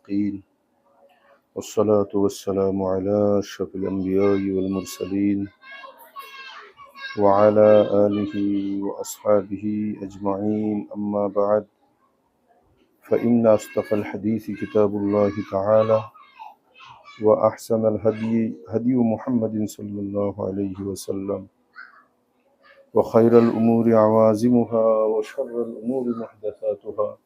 المتقين والصلاة والسلام على أشرف الأنبياء والمرسلين وعلى آله وأصحابه أجمعين أما بعد فإن أصدق الحديث كتاب الله تعالى وأحسن الهدي هدي محمد صلى الله عليه وسلم وخير الأمور عوازمها وشر الأمور محدثاتها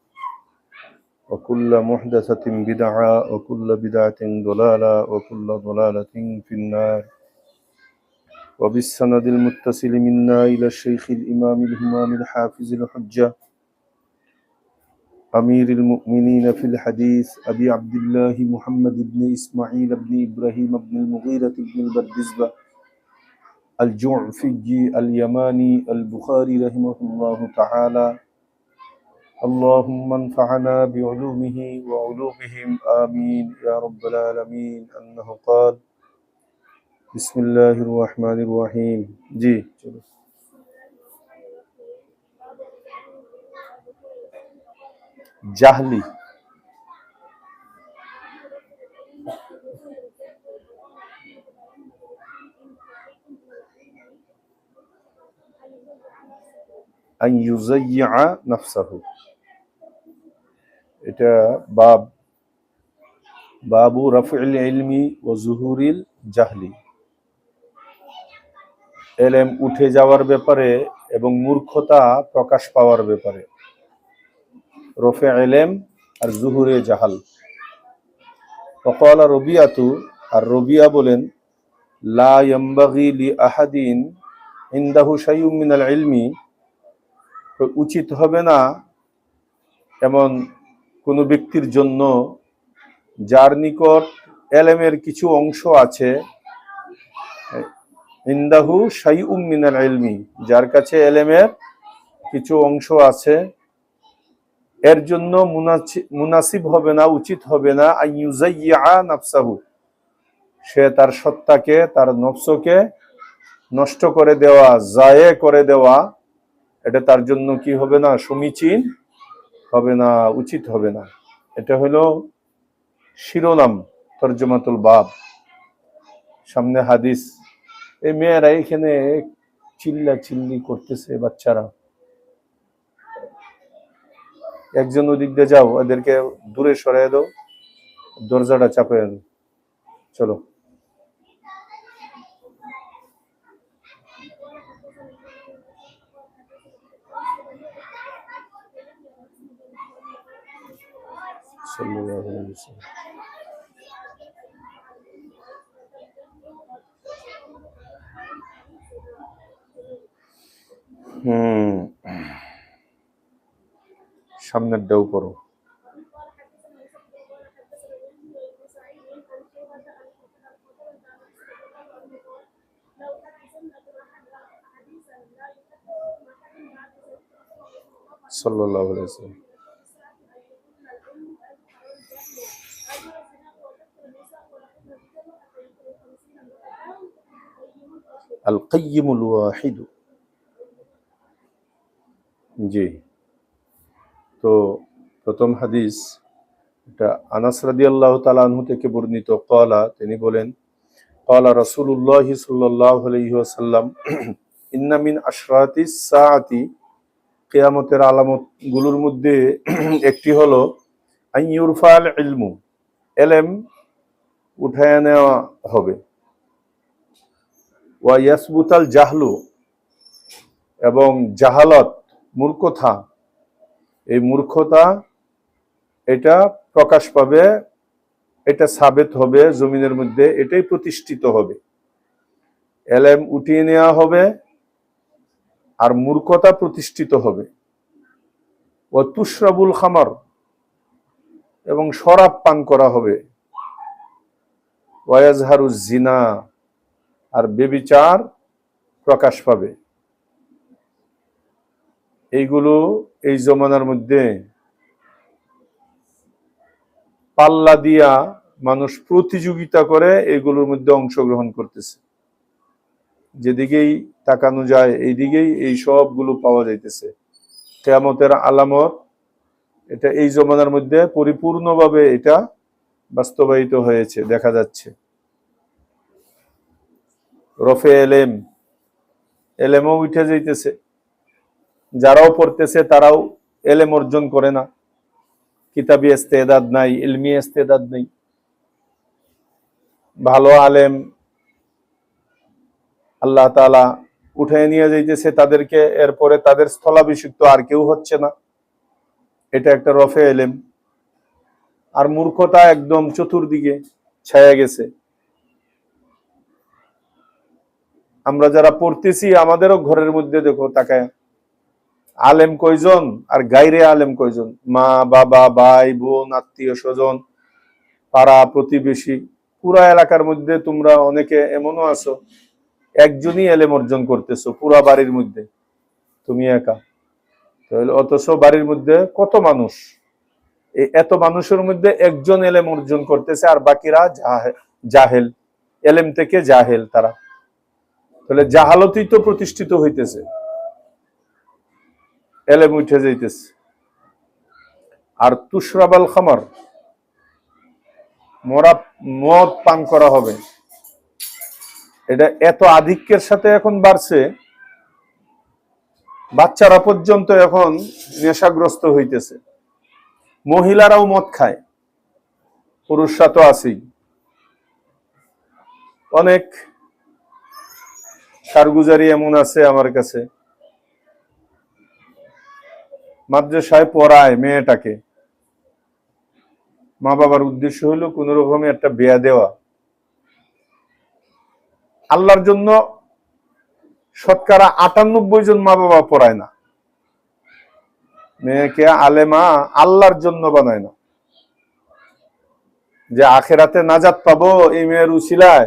وكل محدثة بدعة وكل بدعة ضلالة وكل ضلالة في النار وبالسند المتصل منا إلى الشيخ الإمام الهمام الحافظ الحجة أمير المؤمنين في الحديث أبي عبد الله محمد بن إسماعيل بن إبراهيم بن المغيرة بن البردزبة الجعفي اليماني البخاري رحمه الله تعالى اللهم انفعنا بعلومه وعلومهم آمين يا رب العالمين أنه قال بسم الله الرحمن الرحيم جي জাহলি আন ইউযায়্যিআ নাফসাহু এটা বাবু রাফউল ইলমি ওয়া যুহুরিল জাহলি ইলম উঠে যাওয়ার ব্যাপারে এবং মূর্খতা প্রকাশ পাওয়ার ব্যাপারে রফে ইলম আর যুহুরে জাহাল ওয়াকালা রবিয়াতু আর রবিয়া বলেন লা ইয়ামবাগি লি আহাদিন ইনদাহু শাইউম মিনাল ইলমি উচিত হবে না এমন কোন ব্যক্তির জন্য যার নিকট ইলমের কিছু অংশ আছে ইনদাহু শাইউম মিনাল ইলমি যার কাছে ইলমের কিছু অংশ আছে এর জন্য মুনাসিব হবে না উচিত হবে না আইয়ুযায়্যিআ নাফসাহু সে তার সত্তাকে তার নফসকে নষ্ট করে দেওয়া জায়ে করে দেওয়া এটা তার জন্য কি হবে না সমীচীন হবে না উচিত হবে না এটা হলো শিরোনাম তরজমাতুল বাব সামনে হাদিস এই মেয়েরা এখানে চিল্লি করতেছে বাচ্চারা একজন ওদিক দিয়ে যাও এদেরকে দূরে সরিয়ে দাও দরজাটা চাপে দাও চলো সাল্লাল্লাহু আলাইহি ওয়াসাল্লাম সামনের ডাউ পড়ো সাল্লাল্লাহু আলাইহি ওয়াসাল্লাম আল কাইয়িমুল ওয়াহিদ জি তো প্রথম হাদিস এটা আনাস রাদিয়াল্লাহু তাআলা আনহু থেকে বর্ণিত ক্বালা তিনি বলেন ক্বালা রাসূলুল্লাহ সাল্লাল্লাহু আলাইহি ওয়াসাল্লাম ইন্না মিন আশরাতিস সাআতি কিয়ামতের আলামত গুলোর মধ্যে একটি হলো আইয়ুরফাল ইলমু ইলম উঠায় নেওয়া হবে ওয়া ইয়াসবুতাল জাহলু এবং জাহালত মূর্খতা এই মূর্খতা এটা প্রকাশ পাবে এটা সাবেত হবে জমিনের মধ্যে এটাই প্রতিষ্ঠিত হবে ইলম উঠিয়ে নেওয়া হবে আর মূর্খতা প্রতিষ্ঠিত হবে ওয়া তুশরাবুল খামার এবং শরাব পান করা হবে ওয়া ইয়াজহারুজ জিনা আর ব্যভিচার প্রকাশ পাবে এইগুলো এই জমানার মধ্যে পাল্লা দিয়া মানুষ প্রতিযোগিতা করে এগুলোর মধ্যে অংশগ্রহণ করতেছে যেদিকেই তাকানো যায় এইদিকেই এই সবগুলো পাওয়া যাইতেছে কিয়ামতের আলামত এটা এই জমানার মধ্যে পরিপূর্ণভাবে এটা বাস্তবায়িত হয়েছে, দেখা যাচ্ছে। রফে এলেম, এলেমও উঠে যাইতেছে, যারাও পড়তেছে তারাও এলেম অর্জন করে না, কিতাবি ইস্তেদাদ নাই, ইলমি ইস্তেদাদ নেই। ভালো আলেম আল্লাহ তাআলা উঠে নিয়ে যাইতেছে তাদেরকে, এরপরে তাদের স্থলাভিষিক্ত আর কেউ হচ্ছে না। এটা একটা রফে এলেম। আর মূর্খতা একদম চতুর্দিকে ছায়া গেছে। আমরা যারা পড়তেছি আমাদেরও ঘরের মধ্যে দেখো তাকায়, আলেম কয়জন আর গায়রে আলেম কয়জন, মা বাবা ভাই বোন আত্মীয় স্বজন পাড়া প্রতিবেশী, পুরা এলাকার মধ্যে তোমরা অনেকে এমনও আছো একজনই এলেম অর্জন করতেছো পুরা বাড়ির মধ্যে, তুমি একা। তাহলে অথচ বাড়ির মধ্যে কত মানুষ, এই এত মানুষের মধ্যে একজন এলেম অর্জন করতেছে আর বাকিরা জাহেল, এলেম থেকে জাহেল তারা। তাহলে জাহালতই তো প্রতিষ্ঠিত হইতেছে, এলেম উঠে যাইতেছে। আর তুশরাবাল খামার, মদ পান করা হবে, এটা এত আধিক্যের সাথে এখন বাড়ছে, বাচ্চারা পর্যন্ত এখন নেশাগ্রস্ত হইতেছে। মহিলারাও মদ খায়, পুরুষরা তো আছেই। অনেক কারগুজারি এমন আছে আমার কাছে, মাদ্রাসায় পড়ায় মেয়েটাকে, মা বাবার উদ্দেশ্য হলো কোন রকমে একটা বিয়া দেওয়া। আল্লাহর জন্য শতকরা 98 জন মা বাবা পড়ায় না, মেয়েকে আলেমা আল্লাহর জন্য বানায় না, যে আখেরাতে নাজাত পাবো এই মেয়ের উসিলায়,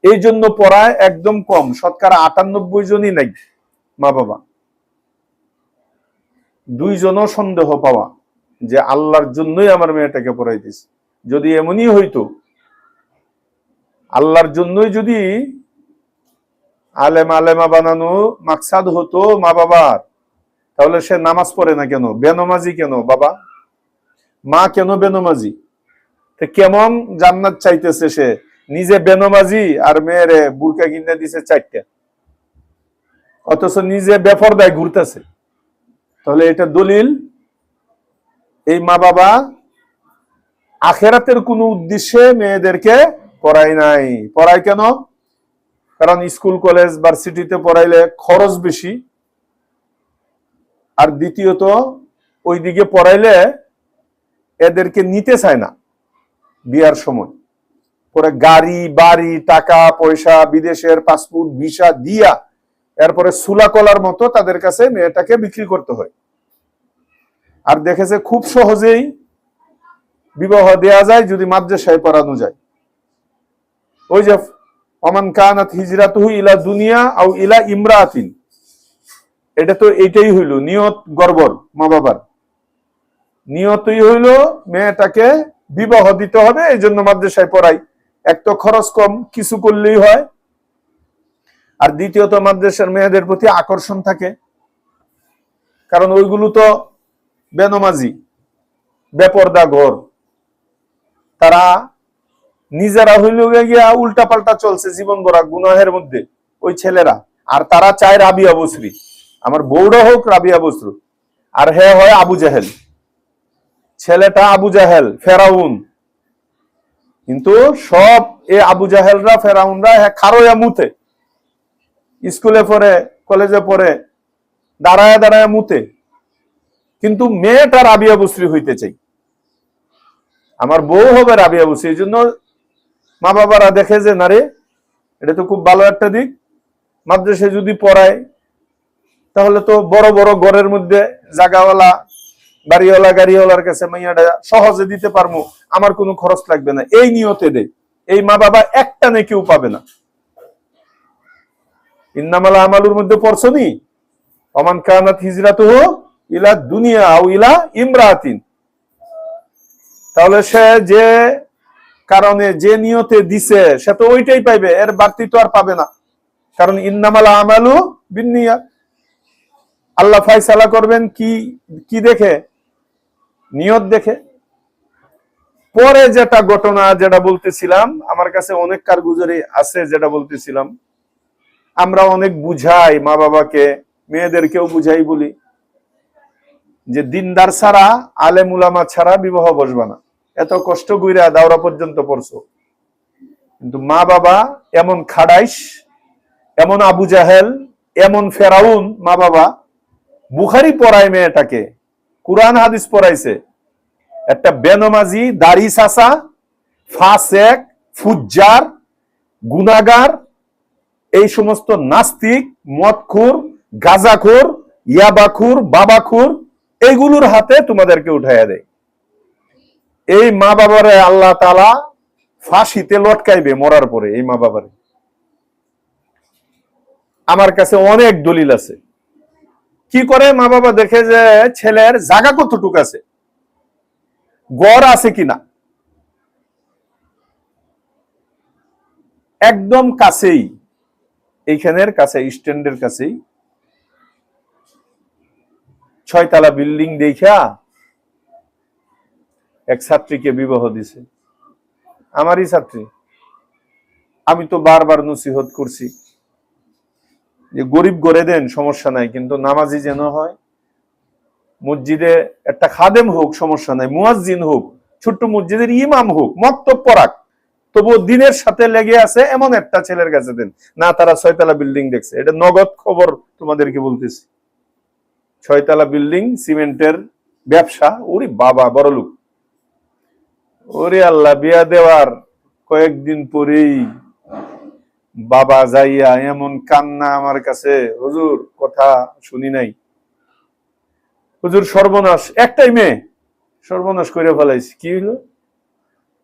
এই জন্য পড়ায় একদম কম, শতকরা 98 জনই নাই মা বাবা। 2 জনও সন্দেহ পাওয়া যে আল্লাহর জন্যই আমার মেয়েটাকে পড়াইতেছি। যদি এমনই হইতো, আল্লাহর জন্যই যদি আলেমা বানানো মাকসাদ হতো মা বাবার, তাহলে সে নামাজ পড়ে না কেন, বেনমাজি কেন বাবা, মা কেন বেনমাজি? কেমন জান্নাত চাইতেছে সে, নিজে বেনমাজি আর মেয়েরে বুরকা কিনে দিছে 4টা, অথচ নিজে বেপরদায় ঘুরতেছে। তাহলে এটা দলিল এই মা বাবা আখেরাতের কোন উদ্দেশ্যে মেয়েদেরকে পড়ায় নাই। পড়ায় কেন? কারণ স্কুল কলেজ ভার্সিটিতে পড়াইলে খরচ বেশি, আর দ্বিতীয়ত ওইদিকে পড়াইলে এদেরকে নিতে চায় না বিয়ার সময়, পরে গাড়ি বাড়ি টাকা পয়সা বিদেশের পাসপোর্ট ভিসা দিয়া এরপরে সুলা কলার মতো তাদের কাছে মেয়েটাকে বিক্রি করতে হয়। আর দেখেছে খুব সহজেই বিবাহ দেয়া যায় যদি মাদ্রাসায় পড়ানো যায়। ওই যে ওমান কানাত হিজরাতুহু ইলা দুনিয়া আও ইলা ইমরাতিন, এটা তো এইটাই হইল নিয়ত, গড়বড় মা বাবার নিয়তই হইল মেয়েটাকে বিবাহ দিতে হবে, এই জন্য মাদ্রাসায় পড়াই। এক তো খরচ কম, কিছু করলেই হয়, আর দ্বিতীয়ত মাদ্রাসার মেয়েদের প্রতি আকর্ষণ থাকে, কারণ ওইগুলো তো বেনমাজি বেপরদা ঘর, তারা নিজেরা হইল গিয়া উল্টা পাল্টা চলছে জীবন ভরা গুনাহের মধ্যে ওই ছেলেরা, আর তারা চায় রাবিয়া বসরি, আমার বউরা হোক রাবিয়া বসরু, আর হে হয় আবু জাহেল, ছেলেটা আবু জাহেল ফেরাউন। কিন্তু সব এ আবু জাহেলরা ফেরাউনরা খারোয়া মুতে, স্কুলে পড়ে কলেজে পড়ে দাঁড়ায় দাঁড়ায় মুতে, কিন্তু মেয়েটা রাবিয়া বসরি হইতে চাই, আমার বউ হবে রাবিয়া বসরি। এই জন্য মা বাবারা দেখে যে না রে, এটা তো খুব ভালো একটা দিক, মাদ্রাসায় যদি পড়ায় তাহলে তো বড় বড় ঘরের মধ্যে জায়গাওয়ালা বাড়িওয়ালা গাড়িওয়ালার কাছে মাইয়াটা সহজে দিতে পারবো, আমার কোনো খরচ লাগবে না, এই নিয়তে দেয়। এই মা বাবা একটা নেকিও পাবে না। ইন্নামাল আমালুর মধ্যে পড়ছো নি, ওমান কানাত হিজরাতুহু ইলা দুনিয়া আও ইলা ইমরাতিন, তাহলে সে যে কারণে যে নিয়তে দিছে সে তো ওইটাই পাইবে, এর বাড়তি তো আর পাবে না। কারণ ইন্নামাল আমালু বিন্নিয়াত, আল্লাহ ফায়সালা করবেন কি কি দেখে? নিয়ত দেখে। পরে যেটা ঘটনা যেটা বলতেছিলাম, আমার কাছে অনেক কারগুজারি আছে, যেটা বলতেছিলাম, আমরা অনেক বুঝাই মা বাবাকে, মেয়েদেরকেও বুঝাই, বলি যে দিনদার ছাড়া, আলেম উলামা ছাড়া বিবাহ বসবা না। এত কষ্ট কইরা দাওরা পর্যন্ত পড়ছো, কিন্তু মা বাবা এমন খাড়াইশ, এমন আবু জাহেল, এমন ফেরাউন মা বাবা। বুখারি পড়ায় মেয়েটাকে, কুরআন হাদিস পড়াইছে, একটা বেনমাজি, দাড়ি চাচা, ফাসেক, ফুজ্জার, গুনাগার, এই সমস্ত নাস্তিক, মদখুর, গাঁজাখুর, ইয়াবাখুর, বাবাখুর, এইগুলোর হাতে তোমাদেরকে উঠাইয়া দেয়। এই মা বাবারে আল্লাহ তাআলা ফাঁসিতে লটকাইবে মরার পরে। এই মা বাবারে আমার কাছে অনেক দলিল আছে। কি করে মা বাবা দেখে যে ছেলের জায়গা কতটুকু আছে, গড় আছে কিনা। একদম কাছেই, এইখানের কাছে, স্ট্যান্ডের কাছেই 6 তলা বিল্ডিং দেখা এক ছাত্রীকে বিবাহ দিছে। আমারই ছাত্রী। আমি তো বারবার নসিহত করছি যে গরিব করে দেন, সমস্যা নাই, কিন্তু নামাজি যেন হয়। মসজিদে একটা খাদেম হোক, সমস্যা নাই, মুয়াজ্জিন হোক, ছোট্ট মসজিদের ইমাম হোক, মক্তব পড়াক, তবুও দিনের সাথে লেগে আছে এমন একটা ছেলের কাছে দেন। না, তারা 6 তলা বিল্ডিং দেখছে, এটা নগদ খবর তোমাদেরকে বলতেছি। 6 তলা বিল্ডিং, সিমেন্টের ব্যবসা, ওরে বাবা, বড় লোক। ওরে আল্লাহ, বিয়া দেওয়ার কয়েকদিন পরেই বাবা যাইয়া এমন কান্না আমার কাছে, হুজুর কথা শুনি নাই, হুজুর সর্বনাশ, একটাই মেয়ে, সর্বনাশ করে ফেলাইছি। কি হইলো?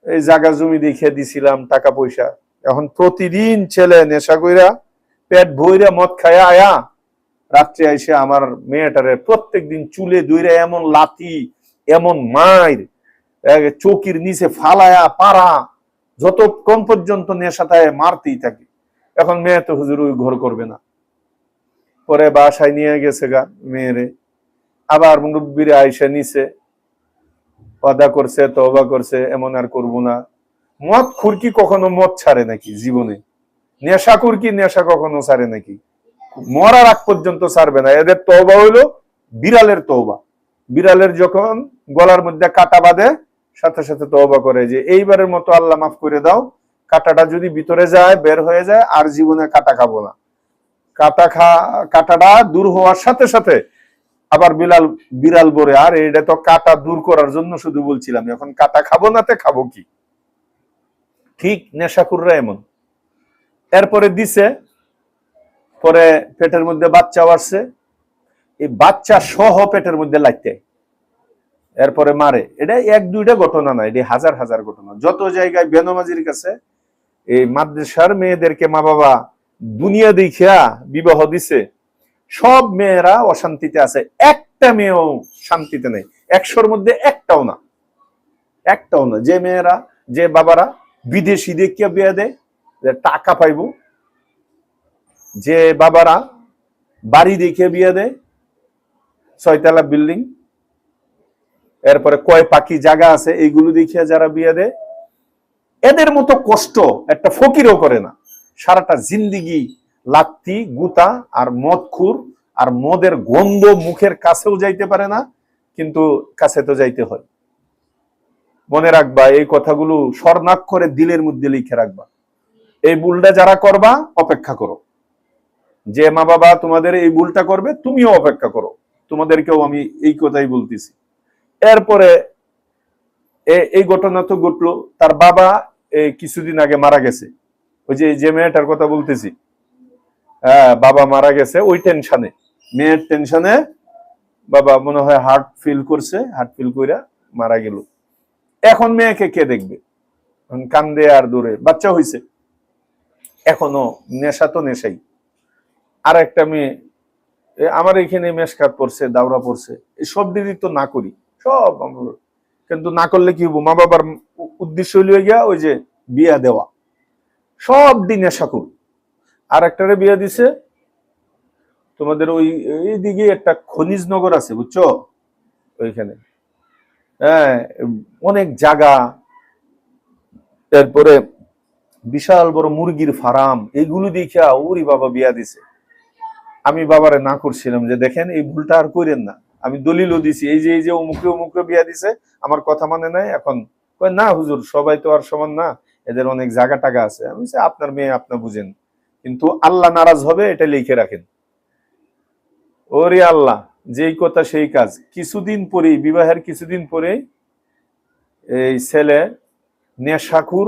এই জায়গা জমি দেখে দিছিলাম, টাকা পয়সা, এখন প্রতিদিন ছেলে নেশা কইরা পেট ভইরা মদ খায়া আয়া রাত্রে আইসে আমার মেয়েটারে প্রত্যেকদিন চুলে দইরা এমন লাথি, এমন মাইর, চৌকির নিচে ফালায়া পারা, যতক্ষণ পর্যন্ত নেশা থাকে মারতেই থাকে। এখন মেয়ে তো হুজুর ওই ঘর করবে না। পরে বাসায় নিয়ে গেছে গা মেয়েরে, আবার মুরব্বীরা আইসা নিছে, ওয়াদা করছে, তওবা করছে, এমন আর করবো না। মদ খুরকি কখনো মদ ছাড়ে নাকি জীবনে? নেশা খুরকি নেশা কখনো ছাড়ে নাকি? মরার আগ পর্যন্ত ছাড়বে না। এদের তওবা হইলো বিড়ালের তওবা। বিড়ালের যখন গলার মধ্যে কাটা বাঁধে, সাথে সাথে তওবা করে যে এইবারের মতো আল্লাহ মাফ করে দাও, কাটাটা যদি ভিতরে যায়, বের হয়ে যায়, আর জীবনে কাটা খাবো না। কাটাটা দূর হওয়ার সাথে সাথে আবার বিড়াল বলে, আর এটা তো কাটা দূর করার জন্য শুধু বলছিলাম, এখন কাটা খাবো না, তে খাবো কি? ঠিক নেশাখুররা এমন। এরপরে দিছে, পরে পেটের মধ্যে বাচ্চা আসছে, এই বাচ্চা সহ পেটের মধ্যে লাগতে, এরপরে মারে। এটা এক দুইটা ঘটনা না, এটা হাজার হাজার ঘটনা। যত জায়গায় বেনমাজির কাছে এই মাদ্রাসার মেয়েদেরকে মা বাবা দুনিয়া দেখিয়া বিবাহ দিছে, সব মেয়েরা অশান্তিতে আছে, একটা মেয়েও শান্তিতে নেই। 100-র মধ্যে একটাও না, একটাও না। যে মেয়েরা, যে বাবারা বিদেশি দেখিয়া বিয়ে দেয়, টাকা পাইব, যে বাবারা বাড়ি দেখে বিয়ে দেয়, 6 তলা বিল্ডিং, এরপরে কয় পাখি জায়গা আছে, এইগুলো দেখিয়া যারা বিয়ে দেয়, এদের মতো কষ্ট একটা ফকিরও করে না। সারাটা জিন্দিগি লাত্তি গুতা আর মদখুর, আর মদের গন্ধ মুখের কাছেও যাইতে পারে না, কিন্তু কাছে তো যাইতে হয়। মনে রাখবা, এই কথাগুলো স্বর্ণাক্ষরে দিলের মধ্যে লিখে রাখবা। এই ভুলটা যারা করবা, অপেক্ষা করো। যে মা বাবা তোমাদের এই ভুলটা করবে, তুমিও অপেক্ষা করো। তোমাদেরকেও আমি এই কথাই বলতেছি। এরপরে এই ঘটনা তো ঘটলো, তার বাবা কিছুদিন আগে মারা গেছে। ওই যে মেয়েটার কথা বলতেছি, হ্যাঁ, বাবা মারা গেছে। ওই টেনশনে, মেয়ের টেনশনে বাবা মনে হয় হার্ট ফিল করছে, হার্ট ফিল কইরা মারা গেল। এখন মেয়েকে কে দেখবে? কান্দে আর দূরে, বাচ্চা হইছে, এখনো নেশা তো নেশাই। আর একটা মেয়ে আমার এখানে মেশকাত পড়ছে, দাওরা পড়ছে, এই সব দিদি তো না করি, সব কিন্তু না করলে কি হবো? মা বাবার উদ্দেশ্য হইল গিয়া ওই যে বিয়া দেওয়া, সব দিন নেশা করু। আর একটারে বিয়া দিছে তোমাদের ওই দিকে একটা খনিজ নগর আছে, বুঝছো? ওইখানে হ্যাঁ, অনেক জায়গা, এরপরে বিশাল বড় মুরগির ফার্ম, এইগুলো দেখিয়া ওরে বাবা বিয়া দিছে। আমি বাবারে না করছিলাম যে দেখেন এই ভুলটা আর করেন না। আমি দলিলও দিছি, এই যে অমুকে অমুকে বিয়া দিছে, আমার কথা মানে নাই। এখন কয় না হুজুর, সবাই তো আর সমান না, এদের অনেক জায়গা টাকা আছে। আমি বলছি আপনার মেয়ে আপনি বুঝেন, কিন্তু আল্লাহ নারাজ হবে এটা লিখে রাখেন। ওরে আল্লাহ, যেই কথা সেই কাজ। কিছুদিন পরেই, বিবাহের কিছুদিন পরেই এই ছেলে নেশাখুর,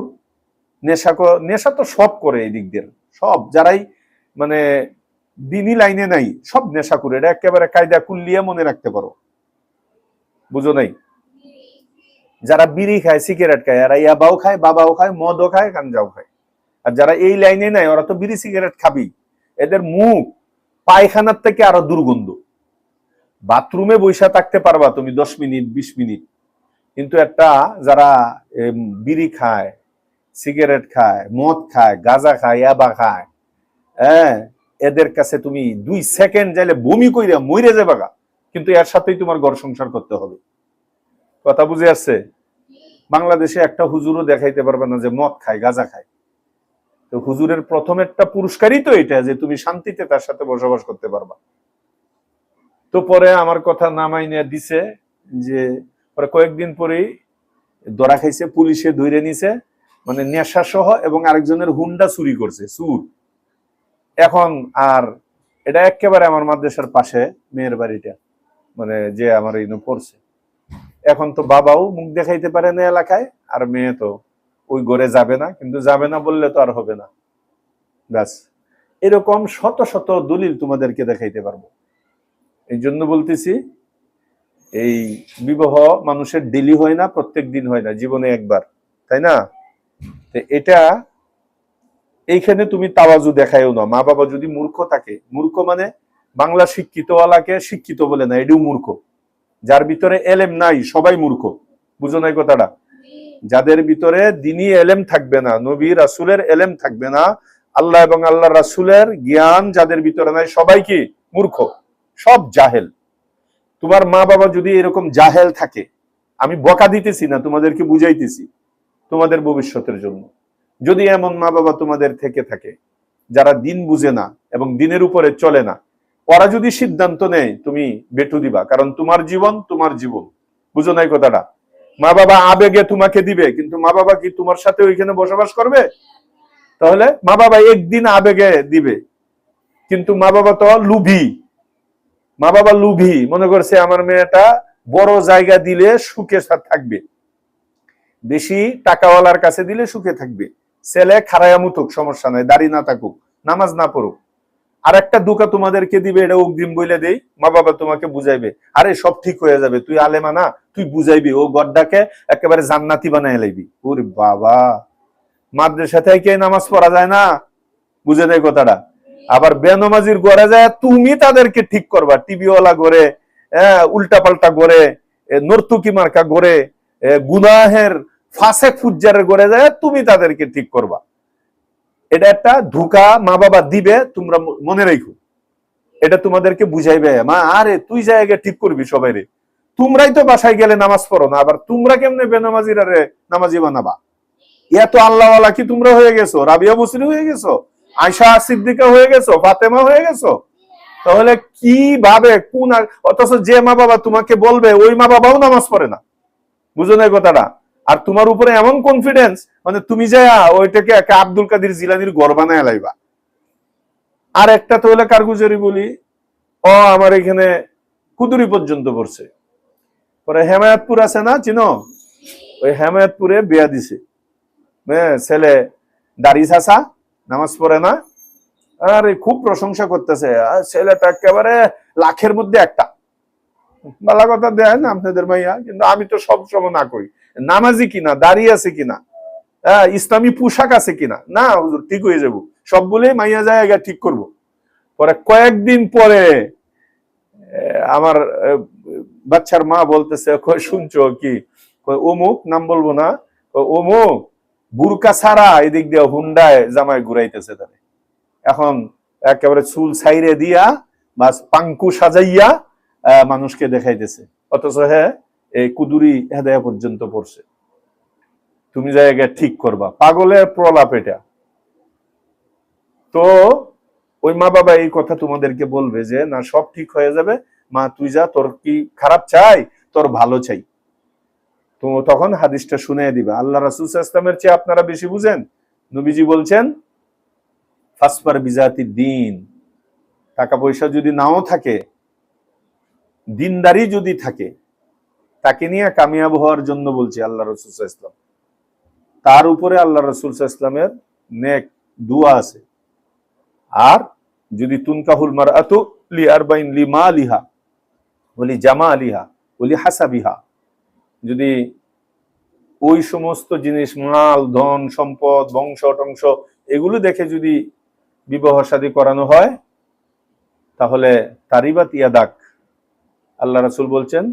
নেশা তো সব করে এই দিক দিয়ে, সব যারাই মানে দিনী লাইনে নাই সব নেশাখুর। এটা একেবারে কায়দা কুল্লিয়া মনে রাখতে পারো, বুঝো নাই? যারা বিড়ি খায়, সিগারেট খায়, এরা ইয়াবাও খায়, বাবাও খায়, মদও খায়, গাঞ্জাও খায়। আর যারা এই লাইনে নাই ওরা তো বিড়ি সিগারেট খাবি। এদের মুখ পায়খানার থেকে আরো দুর্গন্ধ। বাথরুমে বৈশা থাকতে পারবা তুমি 10 মিনিট 20 মিনিট, কিন্তু একটা যারা বিড়ি খায়, সিগারেট খায়, মদ খায়, গাঁজা খায়, ইয়াবা খায়, হ্যাঁ, এদের কাছে তুমি 2 সেকেন্ড যাইলে বমি কইরা মইরে যাবে গা, কিন্তু এর সাথেই তোমার ঘর সংসার করতে হবে। কথা বুঝে আসছে? বাংলাদেশে একটা হুজুরও দেখাইতে পারবে না যে মদ খায়, গাঁজা খায়। তো হুজুরের প্রথম একটা পুরস্কারই তো এটা যে তুমি শান্তিতে তার সাথে বসবাস করতে পারবা। তো পরে আমার কথা নামাই নিয়ে দিছে, যে পরে কয়েকদিন পরেই ধরা খাইছে, পুলিশে ধরে নিছে, মানে নেশা সহ, এবং আরেকজনের হুন্ডা চুরি করছে, চুর। এখন আর এটা একেবারে আমার মাদ্রাসার পাশে মেয়ের বাড়িটা, মানে যে আমার এই পড়ছে। এখন তো বাবাও মুখ দেখাইতে পারে না এলাকায়, আর মেয়ে তো ওই ঘরে যাবে না, কিন্তু যাবে না বললে তো আর হবে না। ব্যাস, এরকম শত শত দলিল তোমাদেরকে দেখাইতে পারবো। এই জন্য বলতেছি, এই বিবাহ মানুষের ডেলি হয় না, প্রত্যেক দিন হয় না, জীবনে একবার, তাই না? এটা এইখানে তুমি তাওয়াজু দেখাইও না। মা বাবা যদি মূর্খ থাকে, মূর্খ মানে বাংলা শিক্ষিতওয়ালাকে শিক্ষিত বলে না, এটাও মূর্খ। যার ভিতরে এলেম নাই সবাই মূর্খ, বুঝো নাই কথাটা? যাদের ভিতরে দিনী এলেম থাকবে না, নবী রাসূলের এলেম থাকবে না, আল্লাহ এবং আল্লাহ রাসূলের জ্ঞান যাদের ভিতরে নাই, সবাই কি মূর্খ, সব জাহেল। তোমার মা বাবা যদি এরকম জাহেল থাকে, আমি বকা দিতেছি না, তোমাদেরকে বুঝাইতেছি তোমাদের ভবিষ্যতের জন্য। যদি এমন মা বাবা তোমাদের থেকে থাকে যারা দিন বুঝে না এবং দিনের উপরে চলে না, ওরা যদি সিদ্ধান্ত নেয় তুমি বেটু দিবা, কারণ তোমার জীবন তোমার জীবন, বুঝো নাই কথাটা? মা বাবা আবেগে তোমাকে দিবে, কিন্তু মা বাবা কি তোমার সাথে ওইখানে বসবাস করবে? তাহলে মা বাবা একদিন আবেগে দিবে, কিন্তু মা বাবা তো লুভি। মা বাবা লুভি, মনে করছে আমার মেয়েটা বড় জায়গা দিলে সুখে থাকবে, বেশি টাকাওয়ালার কাছে দিলে সুখে থাকবে, ছেলে খারায়া মুতুক সমস্যা নাই, দাড়ি না থাকুক, নামাজ না পড়ুক। আর একটা দুকা তোমাদেরকে দিবে, এটা অগ্রিম বলে দেই, মা বাবা তোমাকে বুঝাইবে, আরে সব ঠিক হয়ে যাবে, তুই আলেমা না, তুই বুঝাইবি, ও গড্ডাকে একেবারে জান্নাতি বানাই লাইবি। ওরে বাবা, মাদ্রাসা থেকে নামাজ পড়া যায় না, বুঝে নেই কথাটা? আবার বেনমাজির গড়ে যায় তুমি তাদেরকে ঠিক করবা, টিভিওয়ালা গড়ে, উল্টা পাল্টা গড়ে, নর্তুকি মার্কা গড়ে, গুনাহের ফাসেক ফুজ্জারের গড়ে যায় তুমি তাদেরকে ঠিক করবা। এটা একটা ধোঁকা মা বাবা দিবে, তোমরা মনে রাখো। এটা তোমাদেরকে বুঝাইবে, মা আরে তুই জায়গা ঠিক করবি সবাই রে, তোমরাই তো বাসায় গেলে নামাজ পড়ো না, আবার তোমরা কেমনে বেনামাজিরা রে নামাজি বানাবা? এত আল্লাহওয়ালা কি তোমরা হয়ে গেছো? রাবিয়া বসরি হয়ে গেছো, আয়সা সিদ্দিকা হয়ে গেছো, ফাতেমা হয়ে গেছো? তাহলে কিভাবে কোন, অথচ যে মা বাবা তোমাকে বলবে ওই মা বাবাও নামাজ পড়ে না, বুঝো না কথাটা? আর তোমার উপরে এমন কনফিডেন্স, মানে তুমি যা ওইটাকে একটা আব্দুল কাদের জিলানির ঘর বানায় লাইবা। আর একটা তো হলে কারগুজারি বলি, ও আমার এখানে কুদুরি পর্যন্ত পড়ছে, পরে হেমায়তপুর আছে না, চিনো? ওই হেমায়তপুরে বিয়া দিছে, ছেলে দাড়ি চাচা, নামাজ পড়ে না, আরে খুব প্রশংসা করতেছে, ছেলেটা একেবারে লাখের মধ্যে একটা। ভালো কথা দেয় না আপনাদের ভাইয়া, কিন্তু আমি তো সব সময় না করি নামাজি কিনা, দাঁড়িয়ে আছে কিনা, ইসলামী পোশাক আছে কিনা, না হুজুর ঠিক হয়ে যাবো সব বলে মাইয়া জায়গা ঠিক করব। পরে কয়েকদিন পরে আমার বাচ্চার মা বলতেছে, শুনছো কি, অমুক, নাম বলবো না, অমুক বুরকা ছাড়া এদিক দিয়ে হুন্ডায় জামাই ঘুরাইতেছে তাদের। এখন একেবারে চুল ছাইরে দিয়া বাস পাঙ্কু সাজাইয়া মানুষকে দেখাইতেছে, অথচ হ্যাঁ এই কুদুরি হেদায়া পর্যন্ত পড়ছে। তুমি জায়গায় ঠিক করবা। পাগলের প্রলাপ এটা। তো ওই মা বাবা এই কথা তোমাদেরকে বলবে যে না সব ঠিক হয়ে যাবে, মা তুই যা, তোর কি খারাপ চাই, তোর ভালো চাই। তো তখন হাদিসটা শুনে দিবা। আল্লাহ রাসূল সাল্লাল্লাহু আলাইহি ওয়াসাল্লামের চেয়ে আপনারা বেশি বুঝেন। নবীজি বলছেন ফাসফার বিজাতি দিন, টাকা পয়সা যদি নাও থাকে, দিনদারি যদি থাকে, তাকে নিয়ে কামিয়াব হওয়ার জন্য বলছি আল্লাহ রাসূল সাল্লাল্লাহু আলাইহি ওয়াসাল্লাম। তার উপরে আল্লাহ রাসূল সাল্লাল্লাহু আলাইহি ওয়াসাল্লামের নেক দুয়া আছে। আর যদি তুনকাহুল মারআতু লিআরবাইন লিমালিহা ওয়ালি জামালিহা ওয়ালি হাসাবিহা, যদি ওই সমস্ত জিনিস, মাল, ধন, সম্পদ, বংশ টংশ, এগুলো দেখে যদি বিবাহ শাদী করানো হয়, তাহলে তারিবাত ইয়াদাক, আল্লাহ রাসূল বলছেন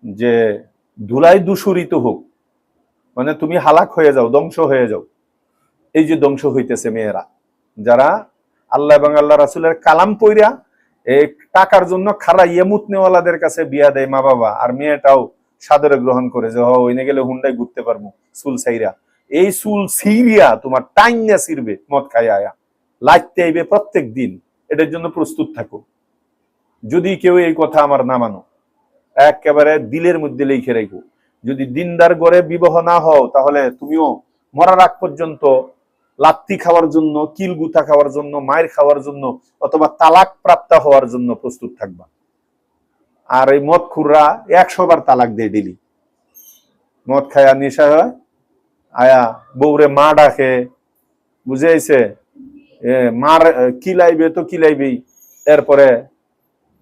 যে ধুলাই দূষরিত হোক, মানে তুমি হালাক হয়ে যাও, ধ্বংস হয়ে যাও। এই যে ধ্বংস হইতেছে মেয়েরা, যারা আল্লাহ এবং আল্লাহ রাসূলের কালাম পইরা এই টাকার জন্য খারা ইয়েমুত নেওয়ালাদের কাছে বিয়া দেয় মা বাবা, আর মেয়েটাও সাদরে গ্রহণ করে যে ওইনে গেলে হুন্ডাই ঘুরতে পারবো চুল সাইরা। এই চুল সিরিয়া তোমার টাইনা সিরবে মদ খাই আয়া, লাইতে আইবে প্রত্যেক দিন। এটার জন্য প্রস্তুত থাকো। যদি কেউ এই কথা আমার না মানো, একেবারে দিলের মধ্যে লিখে রাখো, যদি দিনদার গড়ে বিবাহ না হও, তাহলে তুমিও মরার আগ পর্যন্ত লাত্তি খাওয়ার জন্য, কিল গুতা খাওয়ার জন্য, মায়ের খাওয়ার জন্য, অথবা তালাক প্রাপ্ত হওয়ার জন্য প্রস্তুত থাকবা। আর এই মদ খুররা 100 বার তালাক দেয় ডেলি। মদ খায়া নেশা হয়, আয়া বউরে মা ডাকে, বুঝেছে মার কিলাইবে তো কিলাইবেই, এরপরে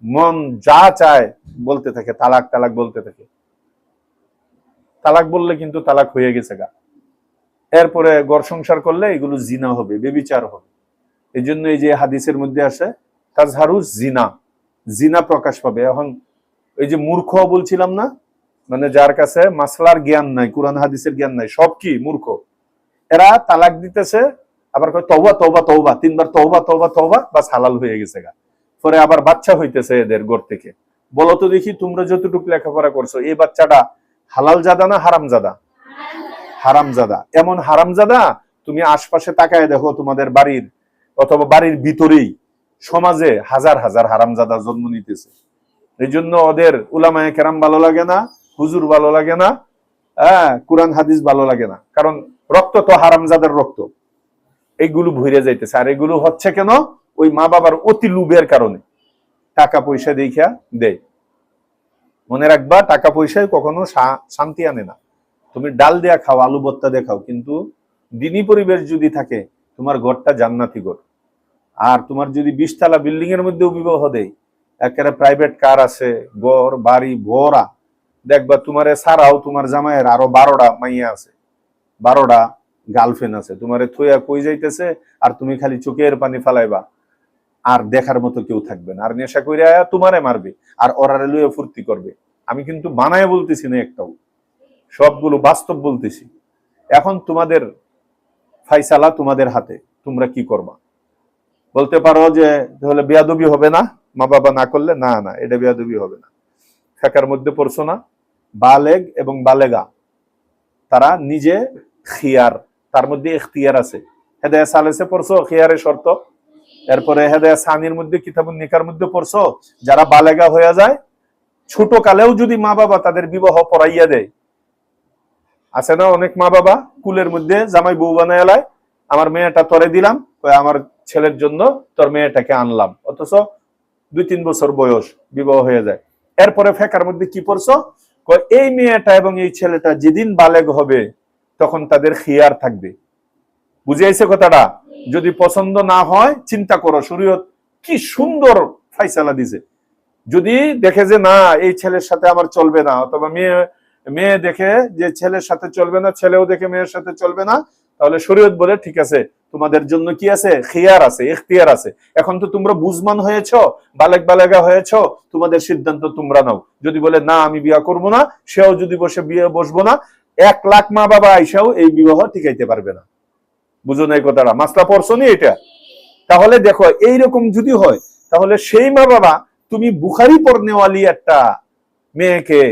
মন যা চায় বলতে থাকে, তালাক তালাক বলতে থাকে। তালাক বললে কিন্তু তালাক হয়ে গেছে গা। এরপরে ঘর সংসার করলে এগুলো জিনা হবে, বেবিচার হবে। এই জন্য এই যে হাদিসের মধ্যে আসে তাজহারু জিনা, জিনা প্রকাশ পাবে। এখন এই যে মূর্খ বলছিলাম না, মানে যার কাছে মাসলার জ্ঞান নাই, কুরআন হাদিসের জ্ঞান নাই, সব কি মূর্খ। এরা তালাক দিতেছে, আবার কয় তওবা তওবা তওবা, 3 বার তওবা তওবা তওবা, বাস হালাল হয়ে গেছে গা। পরে আবার বাচ্চা হইতেছে এদের ঘর থেকে। বলো তো দেখি তোমরা যতটুকু লেখাপড়া করছো, এই বাচ্চাটা হালাল জাদা না হারাম জাদা? হারামজাদা। এমন হারামজাদা তুমি আশপাশে তাকায় দেখো, তোমাদের বাড়ির অথবা বাড়ির ভিতরেই সমাজে হাজার হাজার হারামজাদা জন্ম নিতেছে। এই জন্য ওদের উলামায়ে কেরাম ভালো লাগে না, হুজুর ভালো লাগে না, কুরআন হাদিস ভালো লাগে না, কারণ রক্ত তো হারামজাদার রক্ত। এইগুলো ভরে যাইতেছে। আর এগুলো হচ্ছে কেন? ওই মা বাবার অতি লোভের কারণে। টাকা পয়সা দেখা দেয়। মনে রাখবা, টাকা পয়সায় কখনো শান্তি আনে না। তুমি ডাল দেয়া খাও, আলু ভর্তা দিয়ে খাও, কিন্তু দিনী পরিবেশ যদি থাকে, তোমার ঘরটা জান্নাতি ঘর। আর তোমার যদি 20 তলা বিল্ডিং এর মধ্যে বিবাহ দেয়, একেবারে প্রাইভেট কার আছে, ঘর বাড়ি ভরা, দেখবা তোমারে ছাড়াও তোমার জামাইয়ের আরো 12টা মাইয়া আছে, 12টা গার্লফ্রেন্ড আছে, তোমারে থইয়া কই যাইতেছে, আর তুমি খালি চোখের পানি ফালাইবা, আর দেখার মতো কেউ থাকবে না। আর নেশা কইরা তোমারে মারবে, আর ওরারে লইয়া ফুর্তি করবে। আমি কিন্তু বানায় বলতেছি না একটাও, সবগুলো বাস্তব বলতেছি। এখন তোমাদের ফাইসালা তোমাদের হাতে, তোমরা কি করবা? বলতে পারো যে তাহলে বেয়াদবি হবে না মা বাবা না করলে? না না, এটা বেয়াদবি হবে না। ফিকহের মধ্যে পড়ছো না, বালেগ এবং বালেগা তারা নিজে খিয়ার, তার মধ্যে ইখতিয়ার আছে। হেদায়া সালেসে পড়ছো খিয়ারের শর্ত। এরপরে হেদায়া সানির মধ্যে কিতাবুন নিকার মধ্যে পড়ছো, যারা বালেগা হয়ে যায়, ছোট কালেও যদি মা বাবা তাদের বিবাহ পড়াইয়া দেয়। আছে না অনেক মা বাবা কুলের মধ্যে জামাই বউ বানায় লাই, আমার মেয়েটা তরে দিলাম, আমার ছেলের জন্য তোর মেয়েটাকে আনলাম, অথচ 2-3 বছর বয়স বিবাহ হয়ে যায়। এরপরে ফেকার মধ্যে কি পড়ছো, এই মেয়েটা এবং এই ছেলেটা যেদিন বালেগ হবে তখন তাদের খিয়ার থাকবে। বুঝাইছে কথাটা? যদি পছন্দ না হয় চিন্তা করো, শরীয়ত কি সুন্দর ফাইসালা দিছে। যদি দেখে যে না এই ছেলের সাথে আমার চলবে না, অথবা মেয়ে দেখে যে ছেলের সাথে চলবে না, ছেলেও দেখে মেয়ের সাথে চলবে না, তাহলে শরীয়ত বলে ঠিক আছে, তোমাদের জন্য কি আছে? খিয়ার আছে, ইখতিয়ার আছে। এখন তো তোমরা বুঝমান হয়েছো, বালেগ বালেগা হয়েছো, তোমাদের সিদ্ধান্ত তোমরা নাও। যদি বলে না আমি বিয়ে করব না, সেও যদি বিয়ে বসবো না, 1 লাখ মা বাবা আইসাও এই বিবাহ টিকাইতে পারবে না। বুঝো না এই কথাটা? মাসলা পড়ছো নি এটা? তাহলে দেখো এইরকম যদি হয়, তাহলে সেই মা বাবা, তুমি বুখারি পড়নেওয়ালি একটা মেয়েকে,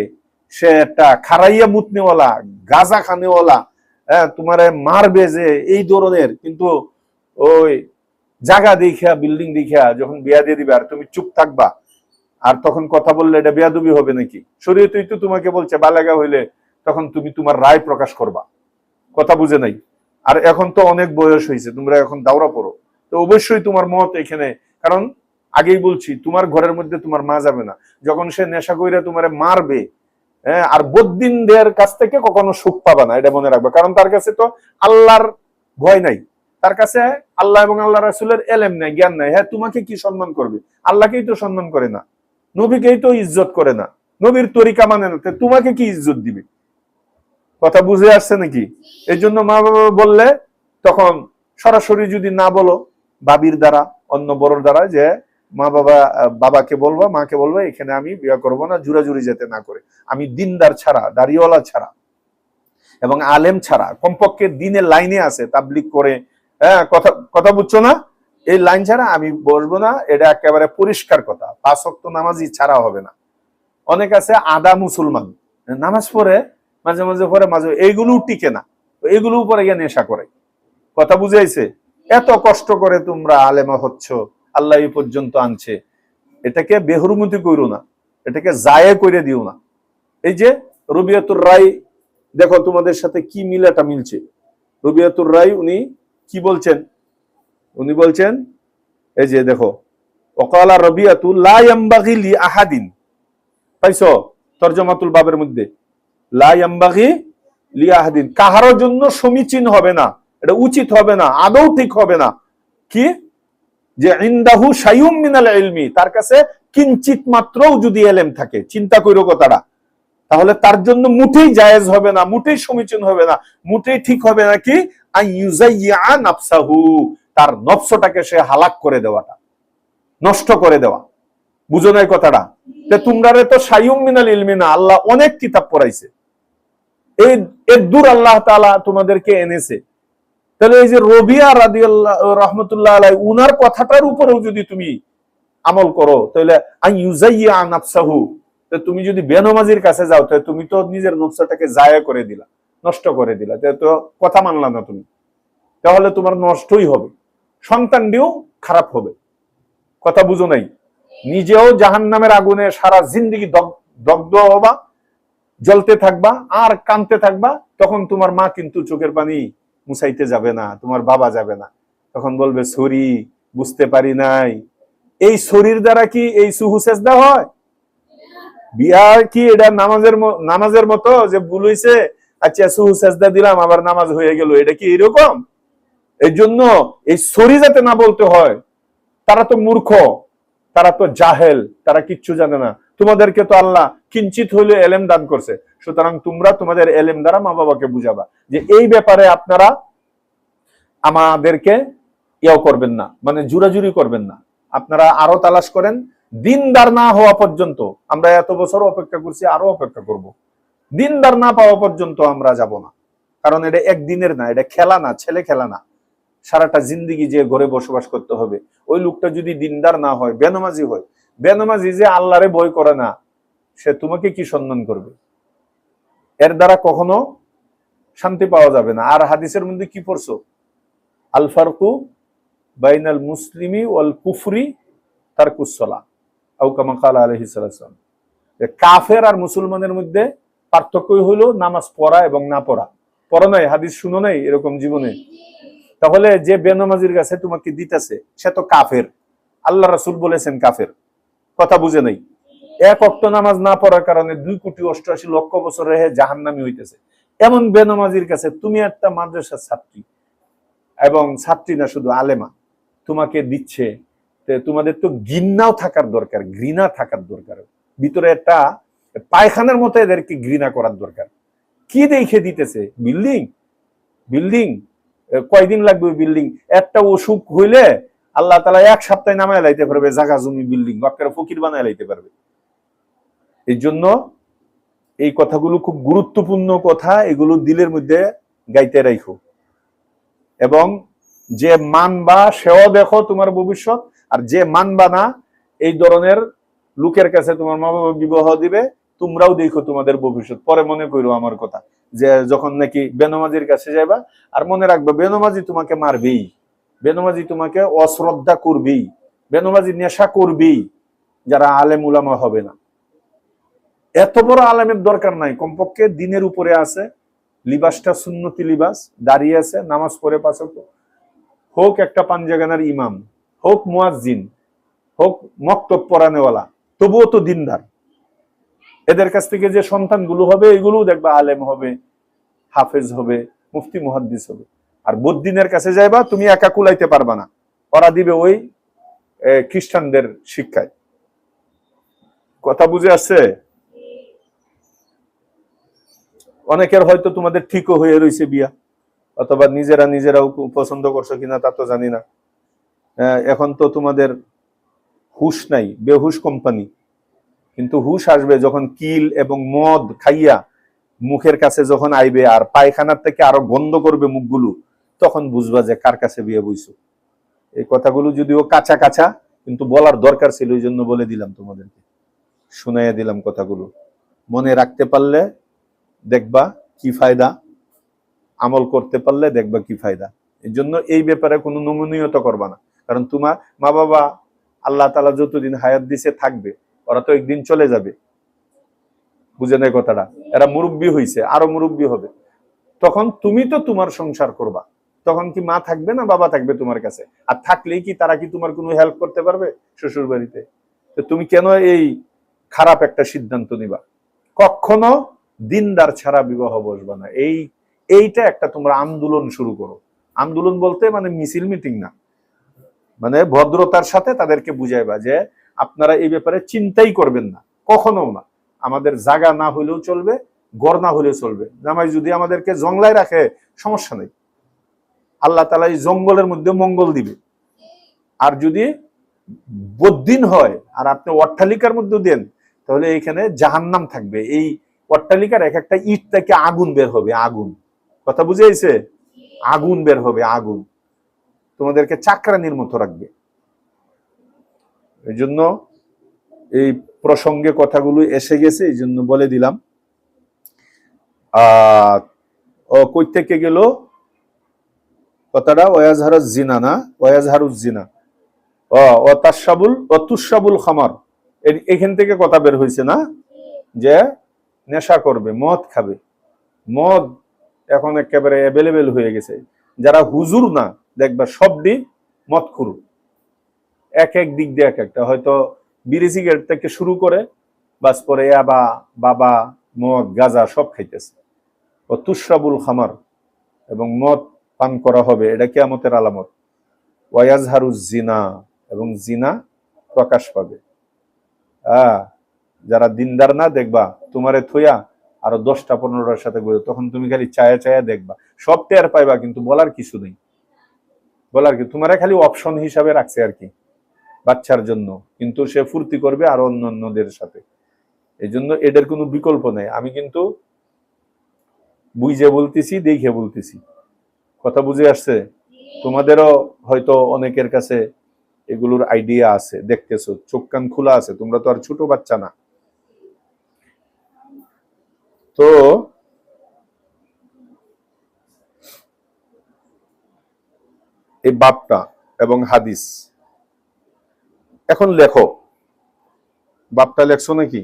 সে একটা খারাইয়া মুতনেওয়ালা, গাঁজা খানেওয়ালা, হ্যাঁ তোমারে মারবে যে এই ধরনের, কিন্তু ওই জায়গা দেখা বিল্ডিং দেখা যখন বিয়া দিয়ে দিবে আর তুমি চুপ থাকবা, আর তখন কথা বললে এটা বেয়াদবি হবে নাকি? শরীয়তই তো তোমাকে বলছে বালেগা হইলে তখন তুমি তোমার রায় প্রকাশ করবা। কথা বুঝে নাই? আর এখন তো অনেক বয়স হয়েছে, তোমরা এখন দাওরা পড়ো, তো অবশ্যই তোমার মত এখানে। কারণ আগেই বলছি, তোমার ঘরের মধ্যে তোমার মা যাবে না যখন সে নেশা কইরা তোমারে মারবে। হ্যাঁ, আর বদ্দিনদের কাছ থেকে কখনো সুখ পাবা না, এটা মনে রাখবে। কারণ তার কাছে তো আল্লাহর ভয় নাই, তার কাছে আল্লাহ এবং আল্লাহ রাসূলের এলেম নাই, জ্ঞান নাই। হ্যাঁ, তোমাকে কি সম্মান করবে? আল্লাহকেই তো সম্মান করে না, নবীকেই তো ইজ্জত করে না, নবীর তরিকা মানে না, তোমাকে কি ইজ্জত দিবে? কথা বুঝে আসছে নাকি? এই জন্য মা বাবা বললে তখন সরাসরি যদি না বলো, বাবির দ্বারা, অন্য বড়র দ্বারা, যে মা বাবা, বাবাকে বলবা, মাকে বলবা এখানে আমি বিয়ে করবো না, জুরাজুরি যেতে না করে। আমি দিনদার ছাড়া, দাড়িওয়ালা ছাড়া এবং আলেম ছাড়া, কমপক্ষে দিনের লাইনে আছে তাবলিগ করে, হ্যাঁ কথা কথা বুঝছো না, এই লাইন ছাড়া আমি বসবো না। এটা একেবারে পরিষ্কার কথা। 5 ওয়াক্ত নামাজি ছাড়া হবে না। অনেক আছে আদা মুসলমান, নামাজ পড়ে মাঝে মাঝে পড়ে, মাঝে এইগুলো টিকে না, এইগুলো উপরে গিয়ে নেশা করে। কথা বুঝাইছে? এত কষ্ট করে তোমরা আলেমা হচ্ছ, আল্লাহ এই পর্যন্ত আনছে, এটাকে বেহুরমতি করো না, এটাকে জায়ে করে দিও না। এই যে রবিয়াতুর রায়, দেখো তোমাদের সাথে কি মিলাটা মিলছে। রবিয়াতুর রায় উনি কি বলছেন? উনি বলছেন, এই যে দেখো, ওয়াকালা রবিয়াতু লা ইয়ামবাগি লি আহাদিন, পাইছো তরজমাতুল বাবের মধ্যে, লা ইয়ামবাগি লি আহাদিন, কাহারও জন্য সমীচীন হবে না, এটা উচিত হবে না, আদৌ ঠিক হবে না কি, যে ইনদাহু শাইউম মিনাল ইলমি, তার কাছে কিঞ্চিত মাত্রও যদি এলেম থাকে, চিন্তা কইরো কথাটা, তাহলে তার জন্য মুঠেই জায়েজ হবে না, মুঠেই সমীচীন হবে না, মুঠেই ঠিক হবে না কি, আইয়ুজাইয়া নাফসাহু, তার নফসটাকে সে হালাক করে দেওয়াটা, নষ্ট করে দেওয়া। বুঝো না এই কথাটা? তোমরা তো শাইউম মিনাল ইলমি না, আল্লাহ অনেক কিতাব পড়াইছে, এই এর দূর আল্লাহ তাআলা তোমাদেরকে এনেছে। তাহলে এই যে রবিয়া রাদিয়াল্লাহু রাহমাতুল্লাহ আলাইহি, উনার কথাটার উপরেও যদি তুমি আমল করো, তাহলে আইয়ুজাইয়া নাফসাহু, তুমি যদি বেনমাজির কাছে যাও, তাহলে তুমি তো নিজের নফসটাকে জায়া করে দিলা, নষ্ট করে দিলা, তো কথা মানলা না তুমি, তাহলে তোমার নষ্টই হবে, সন্তানটিও খারাপ হবে। কথা বুঝো নাই? নিজেও জাহান্নামের আগুনে সারা জিন্দেগি দগ্ধ হবা, জ্বলতে থাকবা আর কাঁদতে থাকবা। তখন তোমার মা কিন্তু চোখের পানি মুছাইতে যাবে না, তোমার বাবা যাবে না, তখন বলবে সরি, বুঝতে পারি নাই। এই শরীর দ্বারা কি এই সুহু সেজদা হয়? বিয়ার কি এটা নামাজের মতো যে ভুল হইছে, আচ্ছা সুহু সেজদা দিলাম আবার নামাজ হয়ে গেল, এটা কি এরকম? এই জন্য এই সরি যাতে না বলতে হয়, তারা তো মূর্খ, তারা তো জাহেল, তারা কিচ্ছু জানে না। তোমাদেরকে তো আল্লাহ কিঞ্চিত হইলে এলেম দান করছে, সুতরাং তোমরা তোমাদের এলেম দ্বারা মা বাবাকে বুঝাবা যে এই ব্যাপারে আপনারা আমাদেরকে ইয়াও করবেন না, মানে জুরাজুরি করবেন না, আপনারা আরো তালাশ করেন, দিনদার না হওয়া পর্যন্ত। আমরা এত বছর অপেক্ষা করছি, আরো অপেক্ষা করব, দিনদার না পাওয়া পর্যন্ত আমরা যাব না। কারণ এটা একদিনের না, এটা খেলা না, ছেলে খেলা না, সারাটা জিন্দিগি যে ঘরে বসবাস করতে হবে। ওই লোকটা যদি দিনদার না হয়, বেনমাজি হয়, বেনমাজি যে আল্লাহরে ভয় করে না, সে তোমাকে কি সম্মান করবে? এর দ্বারা কখনো শান্তি পাওয়া যাবে না। আর হাদিসের মধ্যে কি পড়ছো? আল ফারকু বাইনাল মুসলিমি ওয়াল কুফরি তারকুস সালাহ, আও কামা ক্বালা আলাইহিস সালাম। কাফের আর মুসলমানের মধ্যে পার্থক্যই হলো নামাজ পড়া এবং না পড়া। পড়ো নাই, হাদিস শুনো নাই এরকম জীবনে? তাহলে যে বেনমাজির কাছে তোমাকে দিতেছে সে তো কাফের, আল্লাহ রাসূল বলেছেন কাফের। কথা বুঝে নাই? এক ওয়াক্ত নামাজ না পড়ার কারণে 2,88,00,000 বছর রেহে জাহান্নামী হইতেছে। এমন বেনমাজির কাছে তুমি একটা মাদ্রাসার ছাত্রী, এবং ছাত্রী না শুধু আলেমা, তোমাকে দিচ্ছে, তোমাদের তো ঘৃণাও থাকার দরকার, ঘৃণা থাকার দরকার, ভিতরে একটা পায়খানার মতো এদেরকে ঘৃণা করার দরকার। কি দেখে দিতেছে? বিল্ডিং, বিল্ডিং কয়দিন লাগবে? বিল্ডিং একটা অসুখ হইলে আল্লাহ তাআলা 1 সপ্তাহে নামায় লাইতে পারবে, জায়গা জমি বিল্ডিং বাক্কার ফকির বানায় লাইতে পারবে। এই জন্য এই কথাগুলো খুব গুরুত্বপূর্ণ কথা, এগুলো দিলের মধ্যে গাইতে রাখো। এবং যে মানবা সেও দেখো তোমার ভবিষ্যৎ, আর যে মানবা না এই ধরনের লোকের কাছে তোমার মা বাবা বিবাহ দিবে, তোমরাও দেখো তোমাদের ভবিষ্যৎ। পরে মনে করো আমার কথা, যে যখন নাকি বেনমাজির কাছে যাইবা, আর মনে রাখবা বেনমাজি তোমাকে মারবেই, বেনমাজি তোমাকে অশ্রদ্ধা করবেই, বেনমাজি নেশা করবেই, যারা আলেম উলামা হবে না। এত বড় আলেমের দরকার নাই, কমপক্ষে দিনের উপরে আছে, লিবাসটা সুন্নতি লিবাস, দাঁড়িয়ে আছে, নামাজ পড়ে পাঁচ ওয়াক্ত, হোক একটা পাঞ্জাগানার ইমাম, হোক মুয়াজ্জিন, হোক মক্তব পড়ানেওয়ালা, তবুও তো দিনদার। এদের কাছ থেকে যে সন্তানগুলো হবে এগুলো দেখবা আলেম হবে, হাফেজ হবে, মুফতি মুহাদ্দিস হবে। আর বদ্দিনের কাছে যাইবা, তুমি একা কুলাইতে পারবা না, ওরা দিবে ওই খ্রিস্টানদের শিক্ষায়। কথা বুঝে আসছে? অনেকের হয়তো তোমাদের ঠিকও হয়ে রয়েছে বিয়া, অথবা নিজেরাও পছন্দ করছো কিনা তা তো জানি না। এখন তো তোমাদের হুশ নাই, বেহুশ কোম্পানি। কিন্তু হুশ আসবে যখন কিল এবং মদ খাইয়া মুখের কাছে যখন আইবে, আর পায়খানার থেকে আরো গন্ধ করবে মুখগুলো, তখন বুঝবা যে কার কাছে বিয়ে বইছো। এই কথাগুলো যদিও কাঁচা কাঁচা, কিন্তু বলার দরকার ছিল, এই জন্য বলে দিলাম তোমাদেরকে, শুনাইয়া দিলাম কথাগুলো। মনে রাখতে পারলে দেখবা কি ফায়দা, আমল করতে পারলে দেখবা কি ফায়দা। এই জন্য এই ব্যাপারে কোনো নমনীয়তা করবা না, কারণ তোমার মা বাবা আল্লাহ তাআলা যতদিন হায়াত দিছে থাকবে, ওরা তো একদিন চলে যাবে। বুঝে নাই কথাটা? এরা মুরব্বী হইছে, আরো মুরব্বী হবে, তখন তুমি তো তোমার সংসার করবা, তখন কি মা থাকবে না বাবা থাকবে তোমার কাছে? আর থাকলেই কি তারা কি তোমার কোনো হেল্প করতে পারবে শ্বশুর বাড়িতে? তো তুমি কেন এই খারাপ একটা সিদ্ধান্ত নিবা? কখনো দিনদার ছাড়া বিবাহ বসবা না। এইটা একটা তোমরা আন্দোলন শুরু করো। আন্দোলন বলতে মানে মিছিল মিটিং না, মানে ভদ্রতার সাথে তাদেরকে বুঝাইবা যে আপনারা এই ব্যাপারে চিন্তাই করবেন না, কখনো না। আমাদের জায়গা না হলেও চলবে, গড় না হলেও চলবে, জামাই যদি আমাদেরকে জঙ্গলায় রাখে সমস্যা নেই, আল্লাহ তাআলা এই জঙ্গলের মধ্যে মঙ্গল দিবে। আর যদি বদ্দিন হয় আর আপনি অট্টালিকার মধ্যে দেন, তাহলে এইখানে জাহান্নাম থাকবে। এই অট্টালিকার এক একটা ইট থেকে আগুন বের হবে, আগুন। কথা বুঝে আইছে? আগুন বের হবে, আগুন তোমাদেরকে চাকরানির মতো রাখবে। এই জন্য এই প্রসঙ্গে কথাগুলো এসে গেছে, এই জন্য বলে দিলাম। কই থেকে গেল কথাটা? ওয়াজহারুজ জিনা না, ওয়াজহারুজ জিনা, ও তুসাবুল খামার, এখান থেকে কথা বের হয়েছে না, যে নেশা করবে, মদ খাবে। মদ এখন একেবারে অ্যাভেলেবেল হয়ে গেছে। যারা হুজুর না দেখবা সবটি মদ খুরু, এক এক দিক দিয়ে এক একটা, হয়তো বিড়ি সিগারেট থেকে শুরু করে বাস পরে বাবা মদ গাঁজা সব খাইতেছে। ও তুসাবুল খামার, এবং মদ পান করা হবে, এটা কিয়ামতের আলামত। ওয়াজহারুজ জিনা, এবং জিনা প্রকাশ পাবে। যারা দিনদার না দেখবা তোমারে থইয়া আরো 10টা-15টার সাথে ঘুরে, তখন তুমি খালি চায়া চায়া দেখবা, সব টের পাইবা, কিন্তু বলার কিছু নেই। বলার কি, তোমারে খালি অপশন হিসাবে রাখছে আর কি, বাচ্চার জন্য, কিন্তু সে ফুর্তি করবে আরো অন্যদের সাথে। এই জন্য এদের কোনো বিকল্প নেই। আমি কিন্তু বুঝে বলতেছি, দেখে বলতেছি। কথা বুঝে আসছে? তোমাদেরও হয়তো অনেকের কাছে এগুলোর আইডিয়া আছে, দেখতেছো, চোখ কান খোলা আছে, তোমরা তো আর ছোট বাচ্চা না। তো এই বাপটা এবং হাদিস এখন লেখো, বাপটা লেখছো নাকি?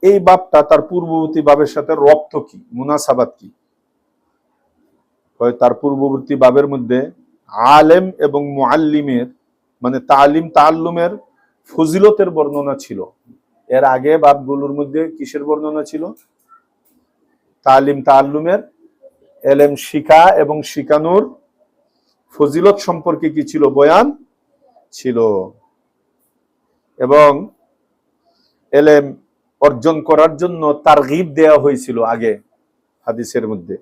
এই বাপটা তার পূর্ববর্তী বাবের সাথে রপ্ত কি, মুনাসাবাত কি? তার পূর্ববর্তী বাবের মধ্যে আলেম এবং মুআল্লিমের, মানে তালিম তাআল্লুমের ফজিলতের বর্ণনা ছিল। এর আগে বাবগুলোর মধ্যে কিসের বর্ণনা ছিল? তালিম তাআল্লুমের, এলেম শিখা এবং শিখানোর ফজিলত সম্পর্কে কি ছিল? বয়ান ছিল। এবং এলেম অর্জন করার জন্য তারগিব দেওয়া হয়েছিল আগে, হাদিসের মধ্যে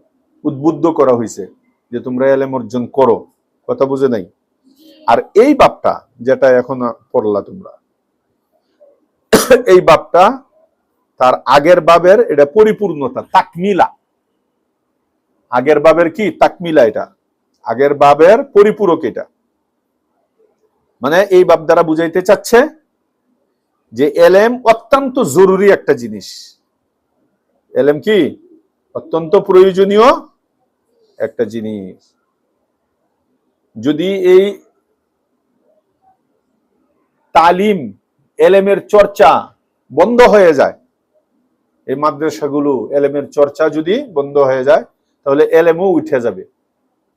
উদ্বুদ্ধ করা হয়েছে যে তোমরা এলেম অর্জন করো। কথা বুঝে নাই? আর এই বাপটা যেটা এখন পড়লা তোমরা, এই বাপটা তার আগের বাবের এটা পরিপূর্ণতা, তাকমিলা। আগের বাবের কি তাকমিলা, এটা আগের বাবের পরিপূরক। এটা মানে এই বাপ দ্বারা বুঝাইতে চাচ্ছে যে এলেম অত্যন্ত জরুরি একটা জিনিস। এলেম কি অত্যন্ত প্রয়োজনীয় একটা জিনিস। যদি এই তালিম এলেমের চর্চা বন্ধ হয়ে যায়, এই মাদ্রাসাগুলো এলেমের চর্চা যদি বন্ধ হয়ে যায়, তাহলে এলেমও উঠে যাবে।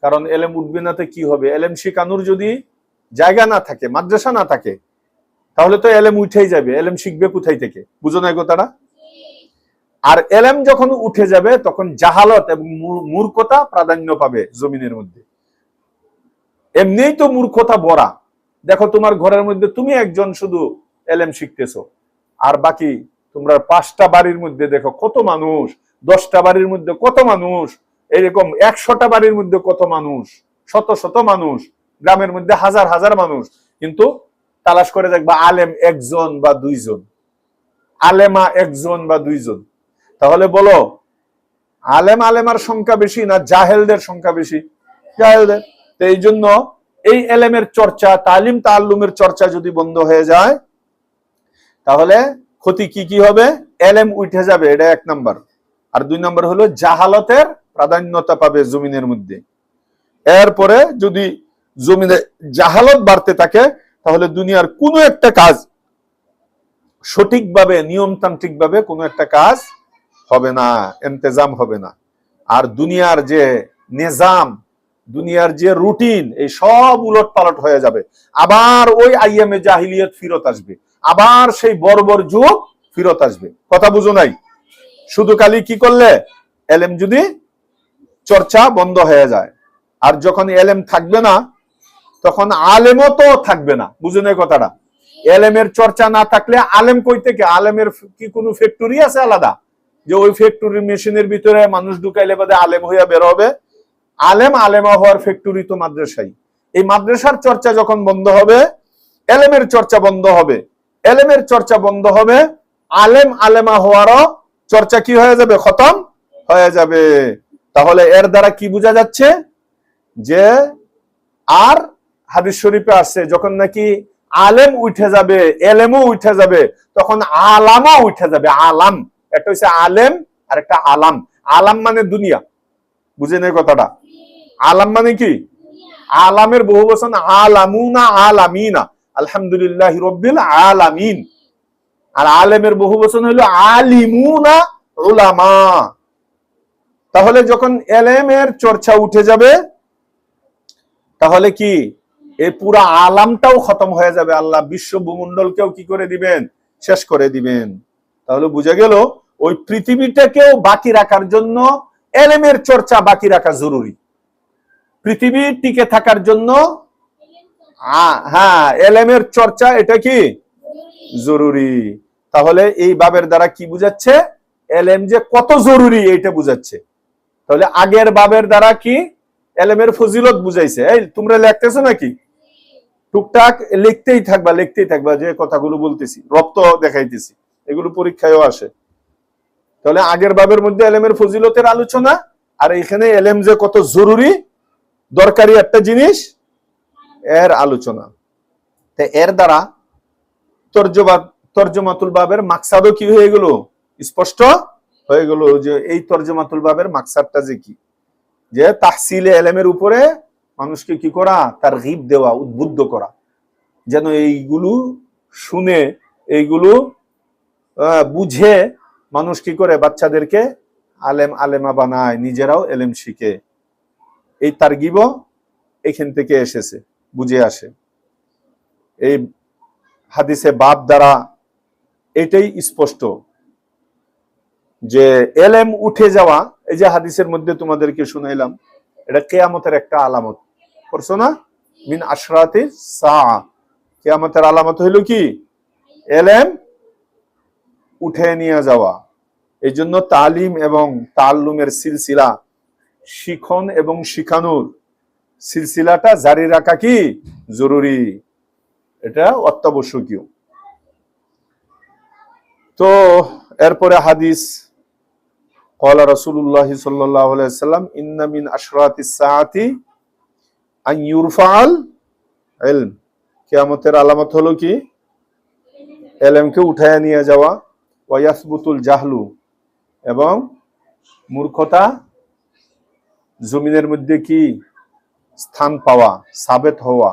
কারণ এলেম উঠবে না তো কি হবে? এলেম শিখানোর যদি জায়গা না থাকে, মাদ্রাসা না থাকে, তাহলে তো এলেম উঠেই যাবে। এলেম শিখবে কোথায় থেকে? বুঝো না কথাটা? আর এলেম যখন উঠে যাবে, তখন জাহালত এবং মূর্খতা প্রাধান্য পাবে জমিনের মধ্যে। এমনিই তো মূর্খতা ভরা। দেখো তোমার ঘরের মধ্যে তুমি একজন শুধু এলেম শিখতেছো, আর বাকি তোমরা 5টা বাড়ির মধ্যে দেখো কত মানুষ, 10টা বাড়ির মধ্যে কত মানুষ, এরকম 100টা বাড়ির মধ্যে কত মানুষ, শত শত মানুষ, গ্রামের মধ্যে হাজার হাজার মানুষ, কিন্তু তালাশ করে দেখবা আলেম একজন বা দুইজন, আলেমা একজন বা দুইজন। তাহলে বলো আলেম আলেমার সংখ্যা বেশি না জাহেলদের সংখ্যা বেশি? জাহেলদের। তো এই জন্য এই এলেমের চর্চা, তালিম তাআল্লুমের চর্চা যদি বন্ধ হয়ে যায়, তাহলে ক্ষতি কি কি হবে? এলেম উঠে যাবে, এটা 1 নাম্বার। আর 2 নাম্বার হলো জাহালতের প্রাধান্যতা পাবে জমিনের মধ্যে। এরপরে যদি জমিনে জাহালত বাড়তে থাকে, তাহলে দুনিয়ার কোনো একটা কাজ সঠিকভাবে নিয়মতান্ত্রিকভাবে কোনো একটা কাজ হবে না, ইন্তেজাম হবে না। আর দুনিয়ার যে নিজাম, দুনিয়ার যে রুটিন, এই সব উলট পালট হয়ে যাবে। আবার ওই আইয়ামে জাহিলিয়াত ফিরত আসবে, আবার সেই বর্বর যুগ ফিরত আসবে। কথা বুঝো নাই? শুধু খালি কি করলে? এলেম যদি চর্চা বন্ধ হয়ে যায়। আর যখন এলেম থাকবে না, তখন আলেমও তো থাকবে না। বুঝো নাই কথাটা? এলেমের চর্চা না থাকলে আলেম কই থেকে? আলেমের কি কোনো ফ্যাক্টরি আছে আলাদা, যে ওই ফ্যাক্টরির মেশিনের ভিতরে মানুষ ঢুকাইলে বাদে আলেম হইয়া বের হবে? আলেম আলেমা হওয়ার ফ্যাক্টরি তো মাদ্রাসাই। এই মাদ্রাসার চর্চা যখন বন্ধ হবে, এলেমের চর্চা বন্ধ হবে। এলেমের চর্চা বন্ধ হবে, আলেম আলেমা হওয়ারও চর্চা কি হয়ে যাবে? খতম হয়ে যাবে। তাহলে এর দ্বারা কি বোঝা যাচ্ছে? যে আর হাদিস শরীফে আসছে, যখন নাকি আলেম উঠে যাবে, এলেমও উঠে যাবে, তখন আলামও উঠে যাবে। আলাম একটা হচ্ছে আলেম, আর একটা আলাম। আলাম মানে দুনিয়া। বুঝে নেই কথাটা? আলাম মানে কি? আলামের বহু বচন আলামুনা, আলামিনা, আলহামদুলিল্লাহি রাব্বিল আলামিন। আর আলেমের বহু বচন হলো আলিমুনা, উলামা। তাহলে যখন এলেমের চর্চা উঠে যাবে, তাহলে কি এই পুরা আলামটাও খতম হয়ে যাবে। আল্লাহ বিশ্ব ভূমণ্ডলকেও কি করে দিবেন? শেষ করে দিবেন। তাহলে বুঝা গেল ওই পৃথিবীটাকেও বাকি রাখার জন্য এলেমের চর্চা বাকি রাখা জরুরি। পৃথিবী টিকে থাকার জন্য হ্যাঁ, এলেমের চর্চা এটা কি জরুরি। তাহলে এই বাবের দ্বারা কি বুঝাচ্ছে? এলেম যে কত জরুরি এটা বুঝাচ্ছে। তাহলে আগের বাবের দ্বারা কি এলেমের ফজিলত বুঝাইছে। এই তোমরা লিখতেছো নাকি? টুকটাক লিখতেই থাকবা যে কথাগুলো বলতেছি, রপ্ত দেখাইতেছি, এগুলো পরীক্ষায়ও আসে। তাহলে আগের বাবের মধ্যে এলেমের ফজিলতের আলোচনা, আর এখানে এলেম যে কত জরুরি দরকারি একটা জিনিস, এর আলোচনা। তো এর দ্বারা তরজমাতুল বাবের মাকসাদও কি হয়ে গেল? স্পষ্ট হয়ে গেল যে এই তরজমাতুল বাবের মাকসাদটা যে কি, যে তাহসিলে এলেমের উপরে মানুষকে কি করা? তারগীব দেওয়া, উদ্বুদ্ধ করা, যেন এইগুলো শুনে, এইগুলো বুঝে মানুষ কি করে? বাচ্চাদেরকে আলেম আলেমা বানায়, নিজেরাও এলেম শিখে। এই তারগীবও এখান থেকে এসেছে, বুঝে আসে। এই হাদিসে বাব দ্বারা এটাই স্পষ্ট যে এলেম উঠে যাওয়া, এই যে হাদিসের মধ্যে তোমাদেরকে শুনাইলাম, এটা কিয়ামতের একটা আলামত। করছো না? মিন আশরাতিস সাআ, কিয়ামতের আলামত হইল কি? এলেম উঠে নিয়ে যাওয়া। এই জন্য তালিম এবং তাআল্লুমের সিলসিলা, শিখন এবং শিখানোর সিলসিলাটা জারি রাখা কি জরুরি, এটা অত্যাবশ্যকীয়। তো এরপরে হাদিস, ক্বালা রাসূলুল্লাহ সাল্লাল্লাহু আলাইহি ওয়াসাল্লাম ইন্না মিন আশরাতিস সাআতি আন ইউরফাআল ইলম। কিয়ামতের আলামত হলো কি? এলেমকে উঠায় নিয়ে যাওয়া, ওয়াসবুতুল জাহলু, এবং মূর্খতা জমিনের মধ্যে কি স্থান পাওয়া, সাবেত হওয়া,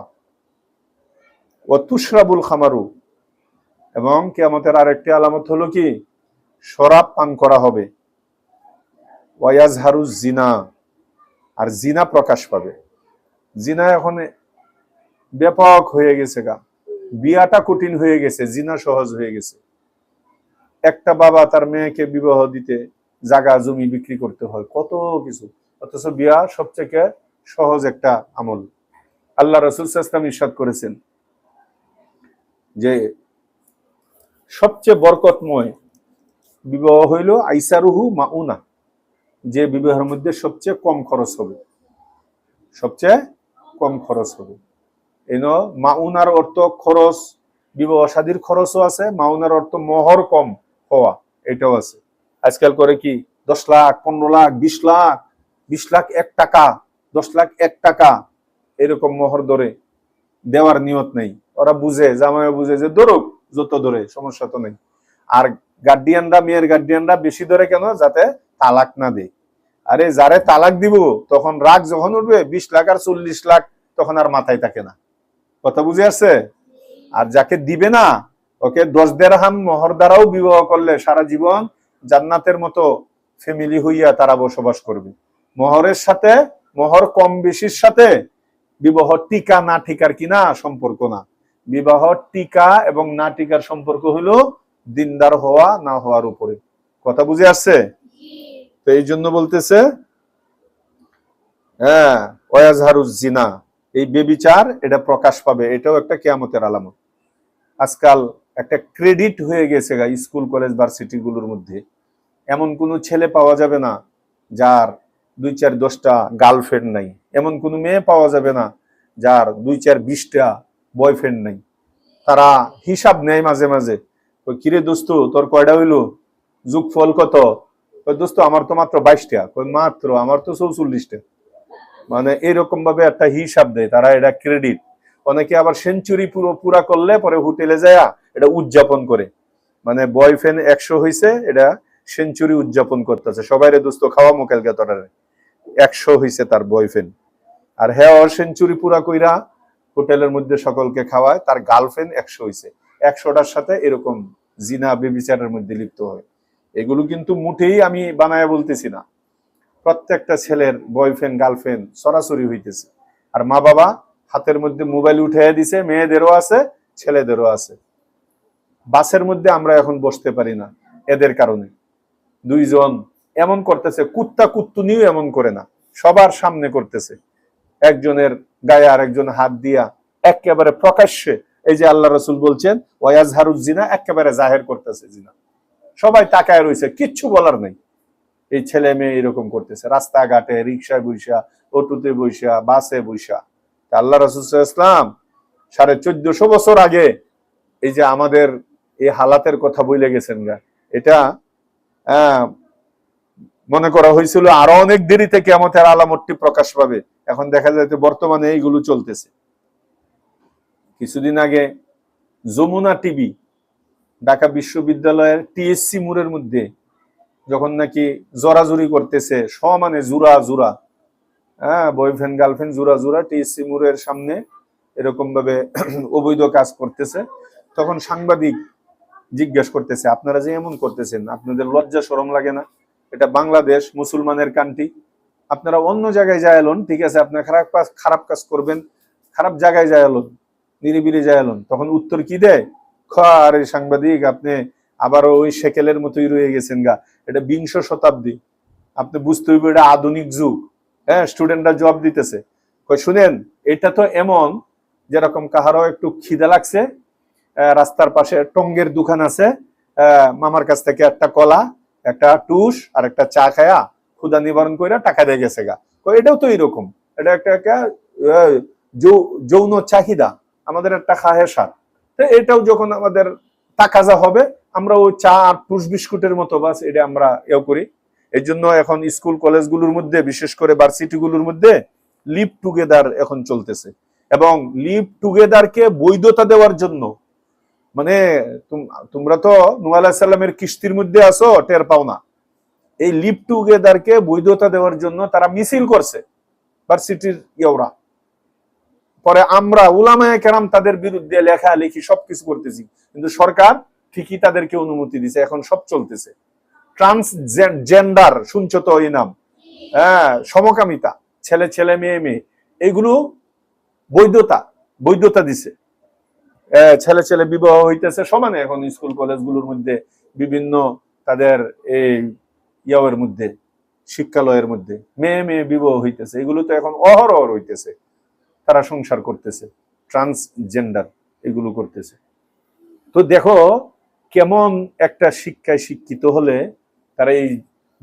ও তুশরাবুল খামারু, এবং কিয়ামতের আরেকটি আলামত হলো কি শরাব পান করা হবে, ওয়াজহারু জিনা, আর জিনা প্রকাশ পাবে। জিনা এখন ব্যাপক হয়ে গেছে গা, বিয়াটা কঠিন হয়ে গেছে, জিনা সহজ হয়ে গেছে। একটা বাবা তার মেয়েকে বিবাহ দিতে জায়গা জমি বিক্রি করতে হয়, কত কিছু, অথচ বিয়া সবচেয়ে সহজ একটা আমল। আল্লাহ রাসূল সাল্লাল্লাহু আলাইহি ওয়াসাল্লাম ইরশাদ করেছেন যে সবচেয়ে বরকতময় বিবাহ হইল আইসারুহু মাউনা, যে বিবাহের মধ্যে সবচেয়ে কম খরচ হবে, সবচেয়ে কম খরচ হবে। মাউনার অর্থ খরচ, বিবাহ শাদীর খরচও আছে, মাউনার অর্থ মোহর কম হওয়া, এটাও আছে। আজকাল করে কি 10 লাখ, 15 লাখ, 20 লাখ, 20 লাখ 1 টাকা, 10 লাখ 1 টাকা এরকম মোহর ধরে দেওয়ার নিয়ত নেই। ওরা বুঝে, জামাই বুঝে যে ধরুক, যত ধরে সমস্যা তো নেই। আর গার্ডিয়ানরা, মেয়ের গার্ডিয়ানরা বেশি ধরে কেন? যাতে তালাক না দেয়। আরে যারে তালাক দিব তখন রাগ যখন উঠবে 20 লাখ আর 40 লাখ তখন আর মাথায় থাকে না। কথা বুঝে আসছে? আর যাকে দিবে না ওকে 10 দিরহাম মোহর দ্বারাও বিবাহ করলে সারা জীবন জান্নাতের মতো ফ্যামিলি হইয়া তারা বসবাস করবে। মোহরের সাথে, মোহর কম বেশির সাথে বিবাহ টিকা না টিকার কিনা সম্পর্ক না। বিবাহ টিকা এবং না টিকার সম্পর্ক হলো দিনদার হওয়া না হওয়ার উপরে। কথা বুঝে আসছে? তো এই জন্য বলতেছে হ্যাঁ, ওয়াজহারুজ জিনা, এই বেবিচার এটা প্রকাশ পাবে, এটাও একটা কিয়ামতের আলামত। আজকাল একটা ক্রেডিট হয়ে গেছে স্কুল কলেজ ভার্সিটি গুলোর মধ্যে, এমন কোন ছেলে পাওয়া যাবে না যার 2-4-10টা গার্লফ্রেন্ড নাই, এমন কোন মেয়ে পাওয়া যাবে না যার 2-4-20টা বয়ফ্রেন্ড নাই। তারা হিসাব নেয় মাঝে মাঝে, ওই কিরে দোস্ত তোর কয়টা হইলো, যোগফল কত? ওই দোস্ত আমার তো মাত্র 22টা, কই মাত্র আমার তো 44টা। মানে এরকম ভাবে একটা হিসাব দেয় তারা, এটা ক্রেডিট। অনেকে আবার সেঞ্চুরি পুরা করলে পরে হোটেলে যায় এটা উদযাপন করে, মানে বয়ফ্রেন্ড 100 হইছে, এটা সেঞ্চুরি উদযাপন করতেছে, সবাই রে দোস্ত খাওয়া মোকেলকে তোরারে 100 হইছে তার বয়ফ্রেন্ড। আর হ্যাঁ, ওর সেঞ্চুরি পুরা কইরা হোটেলের মধ্যে সকলকে খাওয়ায়, তার গার্লফ্রেন্ড 100 হইছে, 100টার সাথে এরকম জিনা বেবিচারের মধ্যে লিপ্ত হয়। এগুলো কিন্তু মুঠেই আমি বানায় বলতেছি না, প্রত্যেকটা ছেলের বয়ফ্রেন্ড গার্লফ্রেন্ড সরাসরি হইতেছে। আর মা বাবা হাতের মধ্যে মোবাইল উঠাইয়া দিছে, মেয়েদেরও আছে ছেলেদেরও আছে। বাসের মধ্যে আমরা এখন বসতে পারি না এদের কারণে। দুইজন এমন করতেছে, কুত্তা কুত্তুনিও এমন করে না, সবার সামনে করতেছে, একজনের গায়ে আর একজন হাত দিয়া একেবারে প্রকাশ্যে। এই যে আল্লাহ রাসূল বলছেন ওয়াজহারুজ জিনা, একেবারে জাহের করতেছে জিনা, সবাই তাকায় রয়েছে, কিচ্ছু বলার নাই। এই ছেলে মেয়ে এরকম করতেছে রাস্তাঘাটে, রিক্সায় বইসা, অটোতে বইসা, বাসে বইসা। আল্লাহ রাসূল সাল্লাল্লাহু আলাইহি ওয়াসাল্লাম 1450 বছর আগে এই যে আমাদের এই হালাতের কথা বলে গেছেন গা, এটা মনে করা হয়েছিল আরো অনেক দেরিতে কিয়ামতের আলামতটি প্রকাশ পাবে। এখন দেখা যায় বর্তমানে এইগুলো চলতেছে। কিছুদিন আগে যমুনা টিভি ঢাকা বিশ্ববিদ্যালয়ের টিএসসি মোড়ের মধ্যে যখন নাকি জোরাজুরি করতেছে, সমানে জুরা জুরা, বয়ফ্রেন্ড গার্লফ্রেন্ড জুরা জুরা টিএসসি মোড়ের সামনে এরকম ভাবে অবৈধ কাজ করতেছে, তখন সাংবাদিক জিজ্ঞেস করতেছে আপনারা যে এমন করতেছেন আপনাদের লজ্জা শরম লাগে না? এটা বাংলাদেশ, মুসলমানের কান্ট্রি, আপনারা অন্য জায়গায় যায় এলন, ঠিক আছে আপনারা খারাপ কাজ করবেন, খারাপ জায়গায় যায় এলন, নিরিবিলি যায় এলন। তখন উত্তর কি দেয়? আরে সাংবাদিক আপনি আবারও ওই সেকেলের মতোই রয়ে গেছেন গা, এটা 20 শতাব্দী, আপনি বুঝতে হইবে এটা আধুনিক যুগ। হ্যাঁ, স্টুডেন্টরা জবাব দিতেছে, কই শুনেন এটা তো এমন যেরকম কাহারও একটু খিদে লাগছে, রাস্তার পাশে টঙ্গের দোকান আছে, মামার কাছ থেকে একটা কলা, একটা টুস আর একটা চা খায়া ক্ষুধা নিবারণ করে টাকা দিয়ে গেছে গা। এটাও তো এরকম, এটা একটা যৌন চাহিদা, আমাদের একটা খাহেসার। এটাও যখন আমাদের তাকাজা হবে, আমরা ওই চা আর টুস বিস্কুটের মতো বাস এটা আমরা এও করি। এই জন্য এখন স্কুল কলেজগুলোর মধ্যে, বিশেষ করে ভার্সিটি গুলোর মধ্যে লিভ টুগেদার এখন চলতেছে, এবং লিভ টুগেদারকে বৈধতা দেওয়ার জন্য মানে তোমরা তো নূহ আলাইহিস সালামের কিস্তির মধ্যে আছো, টের পাও না। এই লিভ টুগেদারকে বৈধতা দেওয়ার জন্য তারা মিছিল করছে ভার্সিটির ইয়রা। পরে আমরা উলামায়ে কেরাম তাদের বিরুদ্ধে লেখালেখি সবকিছু করতেছি, কিন্তু সরকার ঠিকই তাদেরকে অনুমতি দিছে, এখন সব চলতেছে। ট্রান্সজেন্ডার শুনছো তো এই নাম, হ্যাঁ, সমকামিতা, ছেলে ছেলে মেয়ে মেয়ে, এগুলো বৈধতা দিছে। ছেলে ছেলে বিবাহ হইতেছে সমানে এখন স্কুল কলেজগুলোর মধ্যে, বিভিন্ন তাদের এই ইয়াওয়ের মধ্যে, শিক্ষালয়ের মধ্যে মেয়ে মেয়ে বিবাহ হইতেছে। এগুলো তো এখন অহরহ হইতেছে, তারা সংসার করতেছে, ট্রান্সজেন্ডার এগুলো করতেছে। তো দেখো কেমন একটা শিক্ষায় শিক্ষিত হলে তারা এই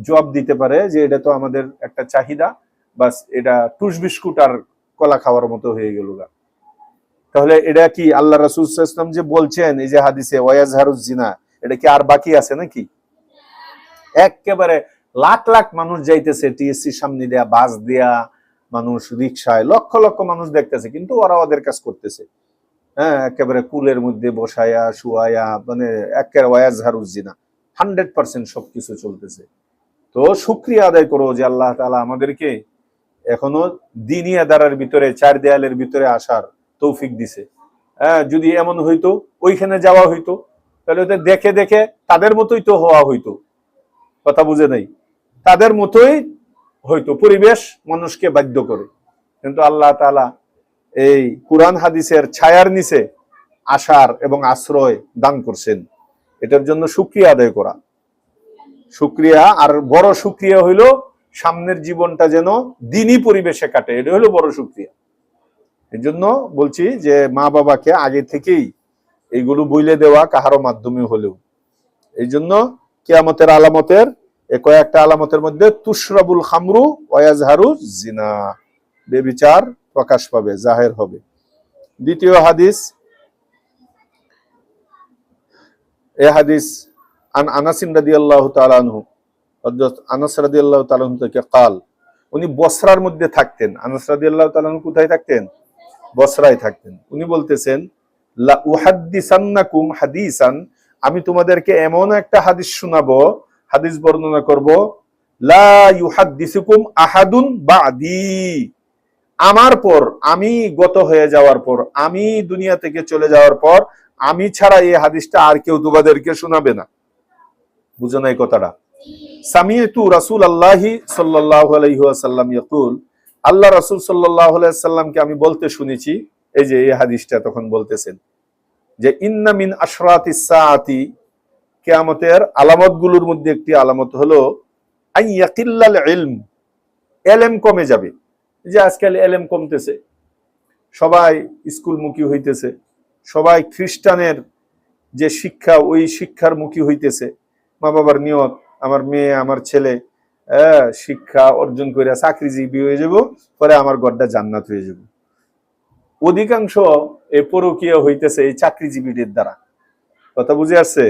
জবাব দিতে পারে যে এটা তো আমাদের একটা চাহিদা, বাস এটা টুস বিস্কুট আর কলা খাওয়ার মতো হয়ে গেল। তাহলে এটা কি আল্লাহ রাসূল সাল্লাল্লাহু আলাইহি ওয়াসাল্লাম যে বলছেন এই যে হাদিসে ওয়ায়াজহারুজ জিনা, এটা কি আর বাকি আছে নাকি? একেবারে লাখ লাখ মানুষ যাইতেছে টিএসসি সামনে দেয়া, বাস দেয়া, মানুষ রিকশায়, লক্ষ লক্ষ মানুষ দেখতেছে, কিন্তু ওরা ওদের কাজ করতেছে। হ্যাঁ, একেবারে কুলের মধ্যে বসায়া শুয়ায়া, মানে একেবারে ওয়ায়াজহারুজ জিনা 100% সবকিছু চলতেছে। তো শুকরিয়া আদায় করো যে আল্লাহ তাআলা আমাদেরকে এখনো দ্বীনি আদারের ভিতরে, চার দেয়ালের ভিতরে আসার তৌফিক দিছে। হ্যাঁ, যদি এমন হইতো ওইখানে যাওয়া হইতো, তাহলে ওদের দেখে দেখে তাদের মতোই তো হওয়া হইতো। কথা বুঝে নাই? তাদের মতোই হইতো, পরিবেশ মানুষকে বাধ্য করে। কিন্তু আল্লাহ তাআলা এই কুরআন হাদিসের ছায়ার নিচে আসার এবং আশ্রয় দান করছেন। এটার জন্য শুকরিয়া আদায় করা, শুকরিয়া। আর বড় শুকরিয়া হইলো সামনের জীবনটা যেন দ্বীনি পরিবেশে কাটে, এটা হলো বড় শুকরিয়া। এই জন্য বলছি যে মা বাবাকে আগে থেকেই এইগুলো বইলে দেওয়া, কাহারো মাধ্যমে হলেও। এই জন্য কিয়ামতের আলামতের কয়েকটা আলামতের মধ্যে তুশরাবুল খামরু ওয়ায়াজহারু জিনা, বেবিচার প্রকাশ পাবে, জাহের হবে। দ্বিতীয় হাদিস, এই হাদিস আন আনাস রাদিয়াল্লাহু তাআলা আনহু, হযরত আনাস রাদিয়াল্লাহু তাআলা আনহু থেকে قال, উনি বসরার মধ্যে থাকতেন। আনাস রাদিয়াল্লাহু তাআলা আনহু কোথায় থাকতেন? বসরায় থাকতেন। উনি বলতেছেন লা উহাদ্দিসান্নাকুম হাদিসান, আমি তোমাদেরকে এমন একটা হাদিস শোনাবো, হাদিস বর্ণনা করব, লা ইউহাদ্দিসুকুম আহাদুন বাদি, আমার পর, আমি গত হয়ে যাওয়ার পর, আমি দুনিয়া থেকে চলে যাওয়ার পর, আমি ছাড়া এই হাদিসটা আর কেউ তোমাদেরকে শোনাবে না। বুঝো নাই কথাটা? সামিয়তু রাসূলুল্লাহি সাল্লাল্লাহু আলাইহি ওয়াসাল্লাম ইয়াকুল, আল্লাহ রাসূল সাল্লাল্লাহু আলাইহি ওয়াসাল্লামকে আমি বলতে শুনেছি, এই যে এই হাদিসটা তখন বলতেছেন যে ইন্না মিন আশরাতিস সাআতি, কিয়ামতের আলামতগুলোর মধ্যে একটি আলামত হলো আইয়াকিল্লাল ইলম, ইলম কমে যাবে। যে আজকাল ইলম কমতেছে, সবাই স্কুলমুখী হইতেছে, সবাই খ্রিস্টানের যে শিক্ষা ওই শিক্ষার মুখী হইতেছে। মা বাবার নিয়ত আমার মেয়ে আমার ছেলে শিক্ষা অর্জন করে চাকরিজীবী হয়ে যাব, পরে আমার ঘরটা জান্নাত হয়ে যাব। অধিকাংশ এই পরকীয়া হইতেছে এই চাকরিজীবীদের দ্বারা। কথা বুঝে আসছে?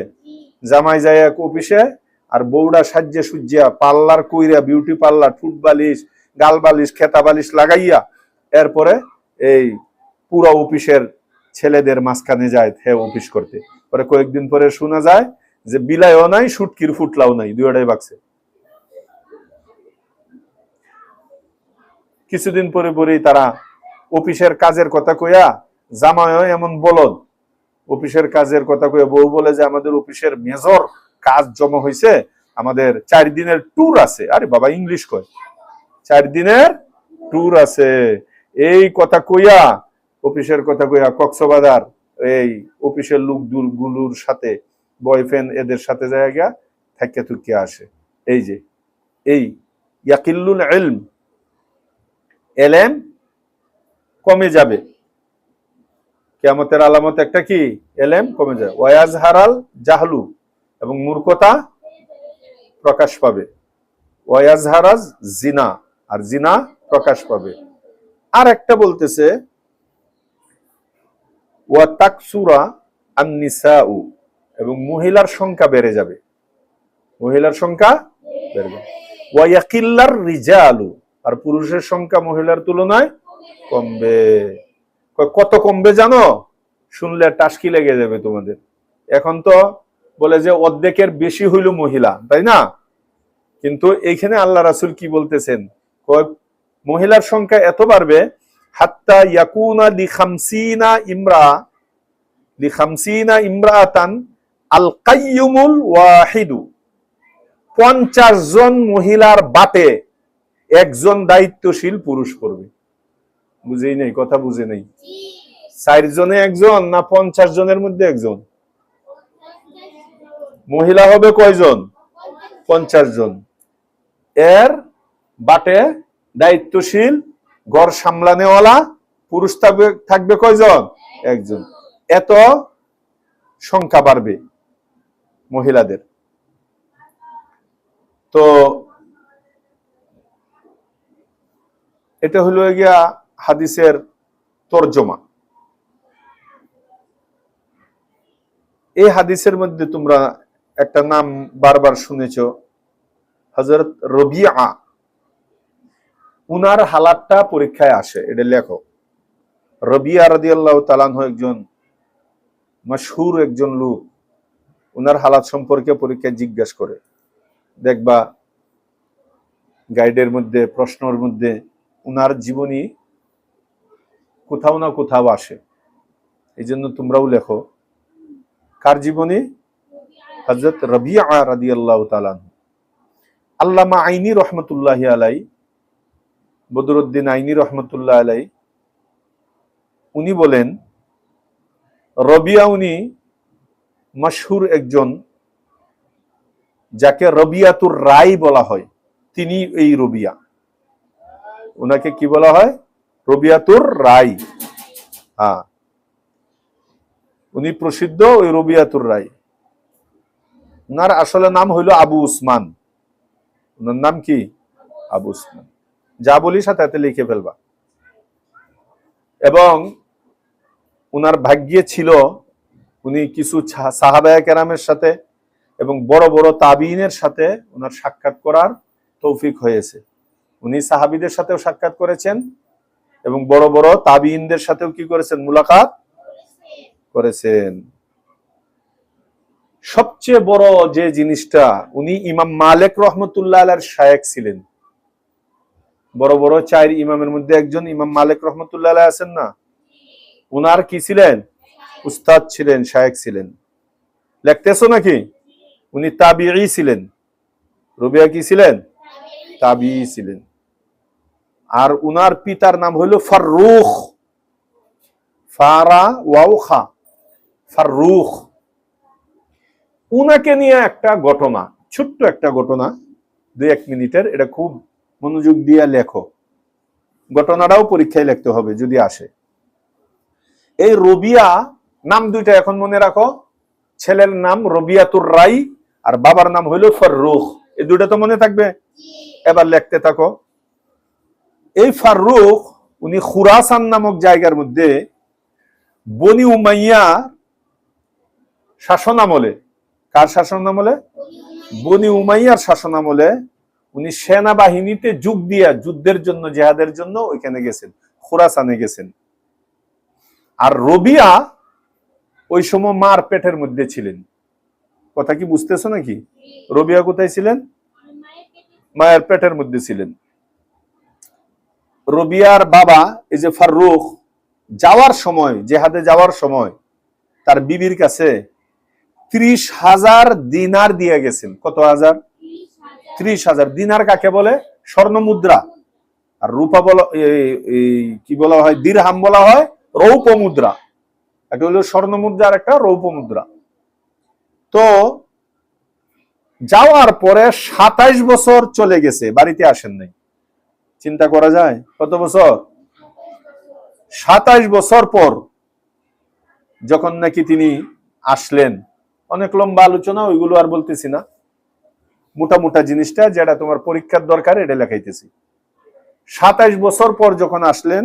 জামাই যায় এক অফিসে, আর বউড়া সাজ্জে সুজ্জিয়া পার্লার কইরা, বিউটি পার্লার, ঠুট বালিশ, গাল বালিশ, খেতা বালিশ লাগাইয়া এরপরে এই পুরো অফিসের ছেলেদের মাঝখানে যায় অফিস করতে। পরে কয়েকদিন পরে শোনা যায় যে বিলাইও নাই, সুটকির ফুটলাও নাই, দুইটাই বাকছে। কিছুদিন পরে পরেই তারা অফিসের কাজের কথা কইয়া, জামাইও এমন বলদ, অফিসের কাজের কথা কইয়া বউ বলে যে আমাদের অফিসের মেজর কাজ জমা হয়েছে, আমাদের 4 দিনের ট্যুর আছে। আরে বাবা, ইংলিশ কয়, 4 দিনের ট্যুর আছে। এই কথা কইয়া, অফিসের কথা কইয়া কক্সবাজার এই অফিসের লোকগুলোর সাথে, বয়ফ্রেন্ড এদের সাথে জায়গা থাকে তুকিয়া আসে। এই যে এই ইয়াকিল্লুল ইলম, ইলম কমে যাবে। কিয়ামতের আলামত একটা কি? ইলম কমে যাবে। ওয়ায়াজহারাল জাহলু, এবং মূর্খতা প্রকাশ পাবে। ওয়ায়াজহারাজ জিনা, আর জিনা প্রকাশ পাবে। আর একটা বলতেছে ওয়া তাকসুরা আন-নিসাউ, এবং মহিলার সংখ্যা বেড়ে যাবে, মহিলার সংখ্যা বেড়ে যাবে। ওয়া ইয়াকিল্লার রিজালু, আর পুরুষের সংখ্যা মহিলার তুলনায় কমবে। কত কমবে জানো? শুনলে টাসকি লেগে যাবে তোমাদের। এখন তো বলে যে অর্ধেকের বেশি হইল মহিলা, তাই না? কিন্তু এইখানে আল্লাহ রাসূল কি বলতেছেন, মহিলার সংখ্যা এত বাড়বে হাত্তা ইয়াকুনা লিখামসিনা ইমরাআতান আল কাইয়ুমুল ওয়াহিদু, 50 জন মহিলার বাটে একজন দায়িত্বশীল পুরুষ করবে। বুঝেই নেই, কথা বুঝে নেই। 4 জনে একজন না 50 জনের মধ্যে একজন? মহিলা হবে কয়জন? 50 জন। এর বাটে দায়িত্বশীল ঘর সামলানেওয়ালা পুরুষ থাকবে কয়জন? একজন। এত সংখ্যা বাড়বে মহিলাদের। তো এটা হলো গিয়া হাদিসের তরজমা। এই হাদিসের মধ্যে তোমরা একটা নাম বারবার শুনেছ, হযরত রবিয়া। উনার হালাতটা পরীক্ষায় আসে, এটা লেখো। রবিয়া রাদিয়াল্লাহু তাআলা আনহু একজন মাশহুর একজন লোক। উনার হালাত সম্পর্কে পরীক্ষায় জিজ্ঞাসা করে, দেখবা গাইডের মধ্যে, প্রশ্নের মধ্যে উনার জীবনী কোথাও না কোথাও আসে। এই জন্য তোমরাও লেখো। কার জীবনী? হযরত রবিয়া রাদিয়াল্লাহু তাআলা আনহু। আল্লামা আইনি রহমতুল্লাহি আলাই, বদরুদ্দিন আইনি রহমতুল্লাহ আলাই, উনি বলেন রবিয়া উনি মাশহুর একজন, যাকে রবিয়াতুর রাই বলা হয়, তিনি এই রবিয়া। উনাকে কি বলা হয়? রবিয়াতুর রাই। হ্যাঁ, উনি প্রসিদ্ধ ওই রবিয়াতুর রাই। উনার আসলে নাম হইল আবু উসমান। উনার নাম কি? আবু উসমান। যা বলি সাথে লিখে ফেলবা। এবং উনার ভাগ্যে ছিল উনি কিছু সাহাবায়ে কেরামের সাথে এবং বড় বড় তাবিঈনের সাথে উনার সাক্ষাৎ করার তৌফিক হয়েছে। উনি সাহাবীদের সাথেও সাক্ষাৎ করেছেন এবং বড় বড় তাবিঈনদের সাথেও কি করেছেন? মুলাকাত করেছেন। সবচেয়ে বড় যে জিনিসটা, উনি ইমাম মালিক রহমতুল্লাহ আলাইহির শায়েখ ছিলেন। বড় বড় 4 ইমামের মধ্যে একজন ইমাম মালিক রহমতুল্লাহ আলাইহি আছেন না, উনার কি ছিলেন? উস্তাদ ছিলেন, শায়েখ ছিলেন। লিখতেছো নাকি? উনি তাবিঈ ছিলেন। রবিয়া কি ছিলেন? তাবিঈ ছিলেন। আর উনার পিতার নাম হইল ফাররুখ, ফারা ওয়াও খা, ফাররুখ। উনাকে নিয়ে একটা ঘটনা, ছোট্ট একটা ঘটনা, 2-1 মিনিটের, এটা খুব মনোযোগ দিয়ে লেখো। ঘটনাটাও পরীক্ষায় লিখতে হবে যদি আসে। এই রবিয়া নাম দুইটা এখন মনে রাখো। ছেলের নাম রবিয়াতুর রাই আর বাবার নাম হইল ফাররুখ। এই দুইটা তো মনে থাকবে। এবার লিখতে থাকো। এই ফাররুখ উনি খুরাসান নামক জায়গার মধ্যে বনি উমাইয়া শাসন আমলে, কার শাসন আমলে? বনি উমাইয়ার শাসন আমলে উনি সেনাবাহিনীতে যোগ দিয়া যুদ্ধের জন্য, জিহাদের জন্য ওইখানে গেছেন, খুরাসানে গেছেন। আর রবিয়া ওই সময় মার পেটের মধ্যে ছিলেন। কথা কি বুঝতেছো নাকি? রবিয়া কোথায় ছিলেন? মায়ের পেটের মধ্যে ছিলেন। রবিয়ার বাবা এই যে ফাররুখ যাওয়ার সময়, জিহাদে যাওয়ার সময় তার বিবির কাছে 30,000 দিনার দিয়ে গেছেন। কত হাজার? 30,000 দিনার কাকে বলে? স্বর্ণ মুদ্রা। আর রূপা বলা, কি বলা হয়? দিরহাম বলা হয় রৌপ্য মুদ্রা। এটা হলো স্বর্ণ মুদ্রা আর একটা রৌপ্য মুদ্রা। তো যাওয়ার পরে 27 বছর চলে গেছে, বাড়িতে আসেন নাই। চিন্তা করা যায় কত বছর? 27 বছর পর যখন নাকি তিনি আসলেন, অনেক লম্বা আলোচনা, ওইগুলো আর বলতেছি না। মোটা মোটা জিনিসটা যেটা তোমার পরীক্ষার দরকার এটা লেখাইতেছি। 27 বছর পর যখন আসলেন,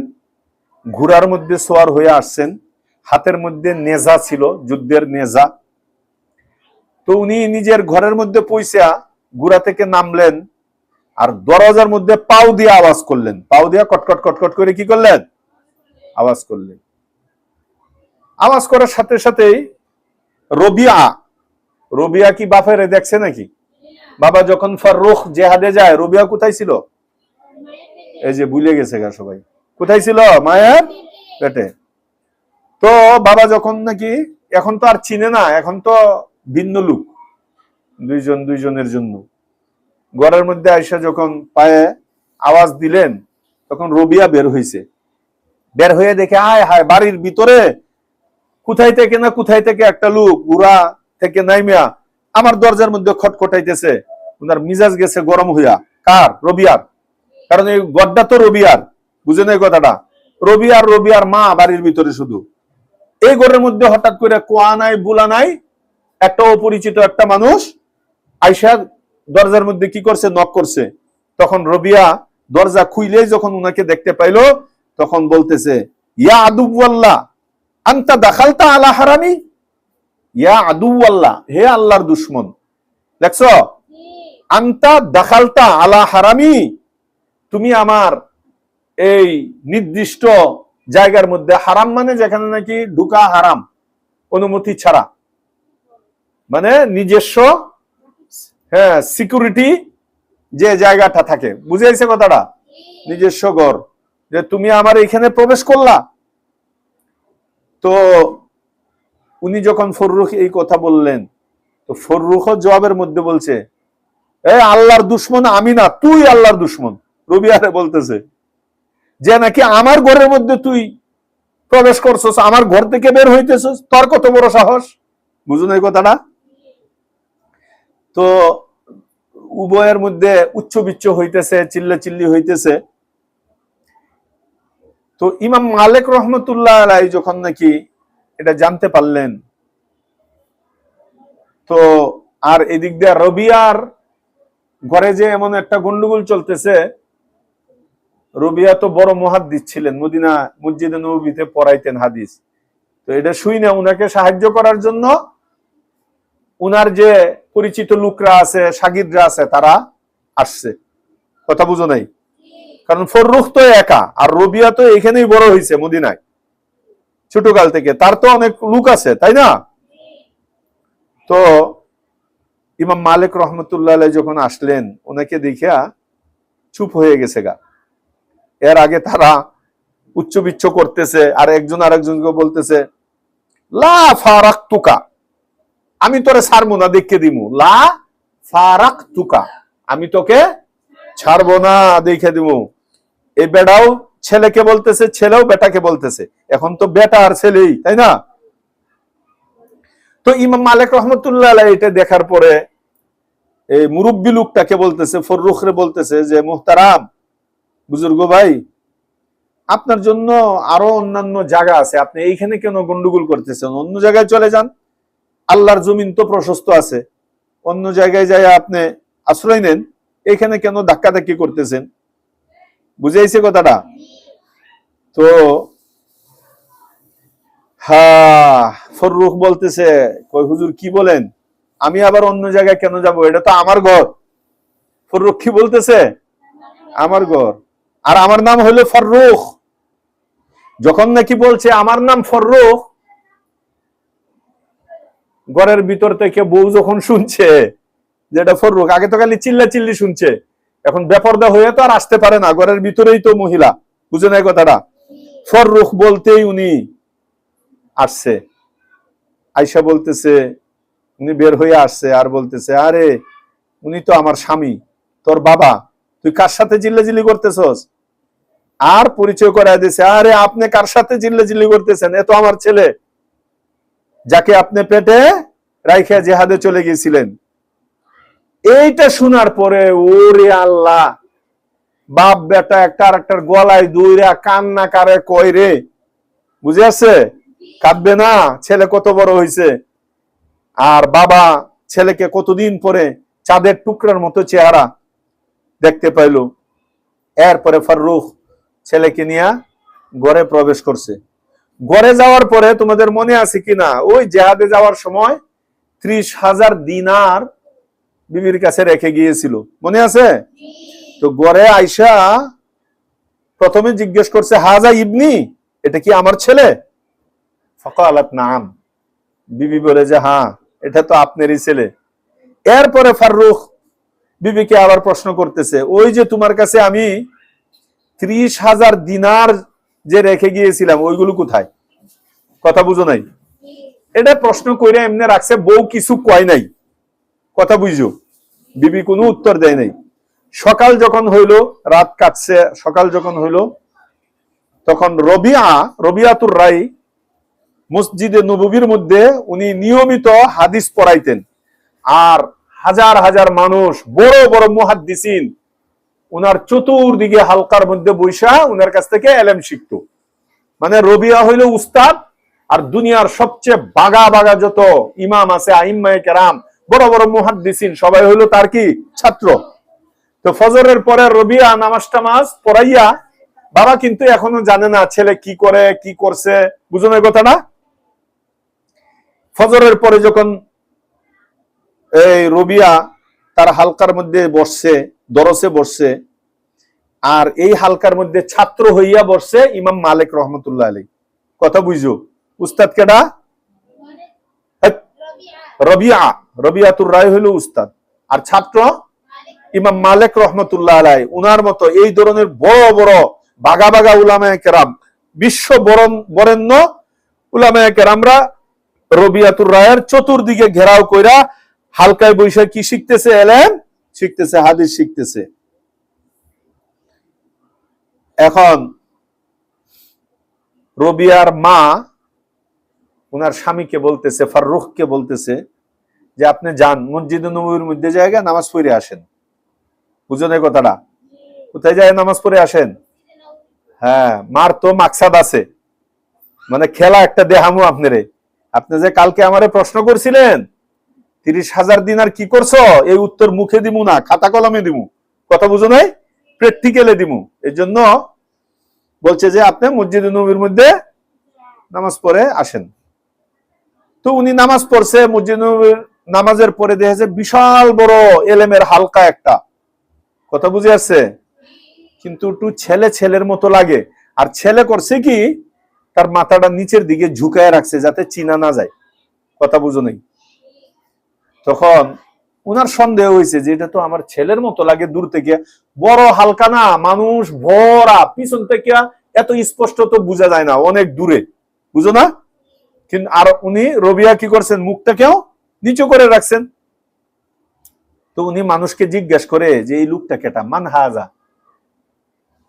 ঘোড়ার মধ্যে সোয়ার হয়ে আসছেন, হাতের মধ্যে নেজা ছিল, যুদ্ধের নেজা। তো উনি নিজের ঘরের মধ্যে পৌঁছা ঘোড়া থেকে নামলেন আর দরজার মধ্যে পাও দিয়ে আওয়াজ করলেন। পাও দিয়া কটকট কটকট করে কি করলেন? আওয়াজ করলেন। আওয়াজ করার সাথে সাথেই রবিয়া, রবিয়া কি বাপেরে দেখছে নাকি? বাবা যখন ফাররুখ জেহাদে যায়, রবিয়া কোথায় ছিল? এই যে ভুলে গেছে গা সবাই, কোথায় ছিল? মায়ের পেটে। তো বাবা যখন নাকি, এখন তো আর চিনে না, এখন তো ভিন্ন লোক, দুইজন দুইজনের জন্য। ঘরের মধ্যে আয়সা যখন পায়ে আওয়াজ দিলেন, তখন রবিয়া বের হইছে। বের হয়ে দেখে আয় হায়, বাড়ির ভিতরে কোথায় থেকে না কোথায় থেকে একটা লোক বুড়া থেকে নাইমিয়া আমার দরজার মধ্যে খটখটাইতেছে। ওনার মিজাজ গেছে গরম হইয়া। কার? রবিয়ার। কারণ এই গড্ডা তো রবিয়ার, বুঝেন এই কথাটা? রবিয়ার, রবিয়ার মা বাড়ির ভিতরে শুধু। এই ঘরের মধ্যে হঠাৎ করে কোয়া নাই বুলা নাই, একটা অপরিচিত একটা মানুষ আয়সা দরজার মধ্যে কি করছে? নক করছে। তখন রবিয়া দরজা খুইলেই যখন উনাকে দেখতে পাইলো, তখন বলতেছে, ইয়া আদুওয়াল্লাহ আনতা দাখালতা আলা হারামি। ইয়া আদুওয়াল্লাহ, হে আল্লাহর দুশমন। দেখছো? আনতা দাখালতা আলা হারামি, তুমি আমার এই নির্দিষ্ট জায়গার মধ্যে, হারাম মানে যেখানে নাকি ঢুকা হারাম অনুমতি ছাড়া, মানে নিজস্ব, হ্যাঁ, সিকিউরিটি যে জায়গাটা থাকে, বুঝে আসছে কথাটা? নিজস্ব ঘর, যে তুমি আমার এখানে প্রবেশ করলা। তো উনি যখন ফররুখ এই কথা বললেন, তো ফররুখ জবাবের মধ্যে বলছে, এ আল্লাহর দুশমন আমি না, তুই আল্লাহর দুশমন। রবিয়ারে বলতেছে যে নাকি আমার ঘরের মধ্যে তুই প্রবেশ করছস, আমার ঘর থেকে বের হইতেছস, তোর কত বড় সাহস! বুঝুন এই কথাটা? তো উভয়ের মধ্যে উচ্চ বিচ্ছ হইতেছে, চিল্লাচিল্লি হইতেছে। তো ইমাম মালিক রহমতুল্লাহ আলাইহি যখন নাকি এটা জানতে পারলেন, তো আর এদিক দিয়ে রবিয়ার ঘরে যে এমন একটা গন্ডগোল চলতেছে, রবিয়া তো বড় মুহাদ্দিস ছিলেন, মদিনা মসজিদে নববীতে পড়াইতেন হাদিস। তো এটা শুই না, উনাকে সাহায্য করার জন্য উনার যে পরিচিত লোকরা আছে, শাগিররা আছে, তারা আসছে। কথা বুঝো নাই? কারণ ফররুখ তো একা, আর রবিয়া তো এখানেই বড় হয়েছে মদিনায় ছোটকাল থেকে, তার তো অনেক লোক আছে, তাই না? তো ইমাম মালিক রহমতুল্লাহ আলাইহি যখন আসলেন, ওনাকে দেখিয়া চুপ হয়ে গেছে গা। এর আগে তারা উচ্চ বিচ্ছ করতেছে, আর একজন আরেকজনকে বলতেছে, লা ফারাকতুকা, আমি তোরে ছাড়বো না, দেখে দিমু। লা ফারাকতুকা, আমি তোকে ছাড়বো না, দেখে দিমু। এই বেটাও ছেলেকে বলতেছে, ছেলেও বেটাকে বলতেছে। এখন তো বেটা আর ছেলেই, তাই না? তো ইমাম মালিক রহমতুল্লাহ আলাইহি এটা দেখার পরে এই মুরব্বী লোকটাকে বলতেছে, ফররুখরে বলতেছে যে, মুহতারাম বুজুর্গ ভাই, আপনার জন্য আরো অন্যান্য জায়গা আছে, আপনি এইখানে কেন গন্ডগোল করতেছেন? অন্য জায়গায় চলে যান, আল্লাহর জমিন তো প্রশস্ত আছে, অন্য জায়গায় যাই আপনি আশ্রয় নেন, এখানে কেন ধাক্কাধাক্কি করতেছেন? বুঝাইছে কথাটা? তো হ্যাঁ, ফররুখ বলতেছে, কই হুজুর কি বলেন, আমি আবার অন্য জায়গায় কেন যাব? এটা তো আমার ঘর। ফররুখ কি বলতেছে? আমার ঘর, আর আমার নাম হলো ফররুখ। যখন নাকি বলছে আমার নাম ফররুখ, ঘরের ভিতর থেকে বউ যখন শুনছে যেটা ফররুখ, আগে তো খালি চিল্লা চিল্লি শুনছে, এখন বেপরদা হয়ে তো আর আসতে পারে না, ঘরের ভিতরেই তো মহিলা, বুঝে নাই কথাটা? ফররুখ বলতেই উনি আসছে, আয়সা বলতেছে, উনি বের হয়ে আসছে আর বলতেছে, আরে উনি তো আমার স্বামী, তোর বাবা, তুই কার সাথে চিল্লাচিল্লি করতেছস? আর পরিচয় করায় দিছে, আরে আপনি কার সাথে চিল্লাচিল্লি করতেছেন? এ তো আমার ছেলে, যাকে আপনি পেটে রাইখা জিহাদে চলে গিয়েছিলেন। এইটা শোনার পরে ওরে আল্লাহ, বাপ বেটা একটা আর একটার গলায় দইরা কান্না কারে কয় রে, বুঝে আছে? কাঁদবে না? ছেলে কত বড় হয়েছে, আর বাবা ছেলেকে কতদিন পরে চাঁদের টুকরার মতো চেহারা দেখতে পাইল। এরপরে ফররুখ ছেলেকে নিয়ে ঘরে প্রবেশ করছে। ঘরে যাওয়ার পরে তোমাদের মনে আছে কিনা, ওই জেহাদে যাওয়ার সময় 30,000 দিনার বিবির কাছে রেখে গিয়েছিল, মনে আছে? তো ঘরে আইসা প্রথমে জিজ্ঞেস করছে, হাজা ইবনি, এটা কি আমার ছেলে? ফাকালাত নাম, বিবি বলে যে হ্যাঁ, এটা তো আপনারই ছেলে। এরপরে ফারুক বিবিকে আবার প্রশ্ন করতেছে, ওই যে তোমার কাছে আমি 30,000 দিনার যে রেখে গিয়েছিলাম ওইগুলো কোথায়? কথা বুঝো নাই? এটা প্রশ্ন কইরা এমনি রাখছে, বউ কিছু কয় নাই। কথা বুঝো? বিবি কোনো উত্তর দেয় নাই। সকাল যখন হইল, রাত কাটছে, সকাল যখন হইল, তখন রবিয়াতুর রাই মসজিদে নববীর মধ্যে উনি নিয়মিত হাদিস পড়াইতেন। আর হাজার হাজার মানুষ, বড় বড় মুহাদ্দিসিন উনার চতুর্দিকে হালকার মধ্যে বৈশা উনার কাছ থেকে এলেম শিখত। মানে রবিয়া হইল উস্তাদ, আর দুনিয়ার সবচেয়ে বাগা বাগা যত ইমাম আছে, আইম্মায়ে কেরাম, বড় বড় মুহাদ্দিসিন, সবাই হইল তার কি ছাত্র। তো ফজরের পরে রবিয়া নামাজ টামাজ পড়াইয়া, বাবা কিন্তু এখনো জানে না ছেলে কি করে, কি করছে, বুঝুন এই কথাটা। ফজরের পরে যখন এই রবিয়া তার হালকার মধ্যে বসছে, দরসে বসছে, আর এই হালকার মধ্যে ছাত্র হইয়া বসছে ইমাম মালিক রহমতুল্লাহ আলাইহি। কথা বুঝো? উস্তাদ কেডা? রবিয়াতুর রায় হইল উস্তাদ, আর ছাত্র ইমাম মালিক রহমতুল্লাহ আলাইহি। উনার মতো এই ধরনের বড় বড় বাগা বাগা উলামায়ে কেরাম, বিশ্ব বরেণ্য উলামায়ে কেরামরা রবিয়াতুর রায়ের চতুর্দিকে ঘেরাও কইরা হালকায় বৈশা কি শিখতেছে? এলেম শিখতেছে, হাদিস শিখতেছে। এখন রবিয়ার মা উনার স্বামীকে বলতেছে, ফারুককে বলতেছে যে আপনি যান মসজিদে নববীর মধ্যে জায়গা নামাজ পড়ে আসেন। বুঝলেন এই কথাটা? কোথায় যায় নামাজ পড়ে আসেন? হ্যাঁ, মার তো মাকসাদ আছে, মানে খেলা একটা দেহামু আপনারে। আপনি যে কালকে আমারে প্রশ্ন করছিলেন 30,000 দিনার কি করছো, এই উত্তর মুখে দিমু না, খাতা কলমে দিমু। কথা বুঝো নাই? প্র্যাকটিক্যালে দিমু। এই জন্য বলছে যে আপনি মসজিদে নববীর মধ্যে নামাজ পড়ে আসেন। তো উনি নামাজ পড়ছে, মসজিদে নববীর নামাজের পরে দেখেছে বিশাল বড় এলেমের হালকা একটা। কথা বুঝে আসছে? কিন্তু একটু ছেলে ছেলের মতো লাগে। আর ছেলে করছে কি, তার মাথাটা নিচের দিকে ঝুঁকায় রাখছে যাতে চিনা না যায়। কথা বুঝো নাই? তখন উনার সন্দেহ হয়েছে যে এটা তো আমার ছেলের মতো লাগে দূর থেকে, বড় হালকা না, মানুষ ভরা, পিছন থেকে এত স্পষ্ট তো বোঝা যায় না, অনেক দূরে, বুঝো না? কিন্তু আর উনি রবিয়া কি করছেন, মুখটাকেও নিচু করে রাখছেন। তো উনি মানুষকে জিজ্ঞেস করে যে এই লোকটা কেটা, মান হাজা।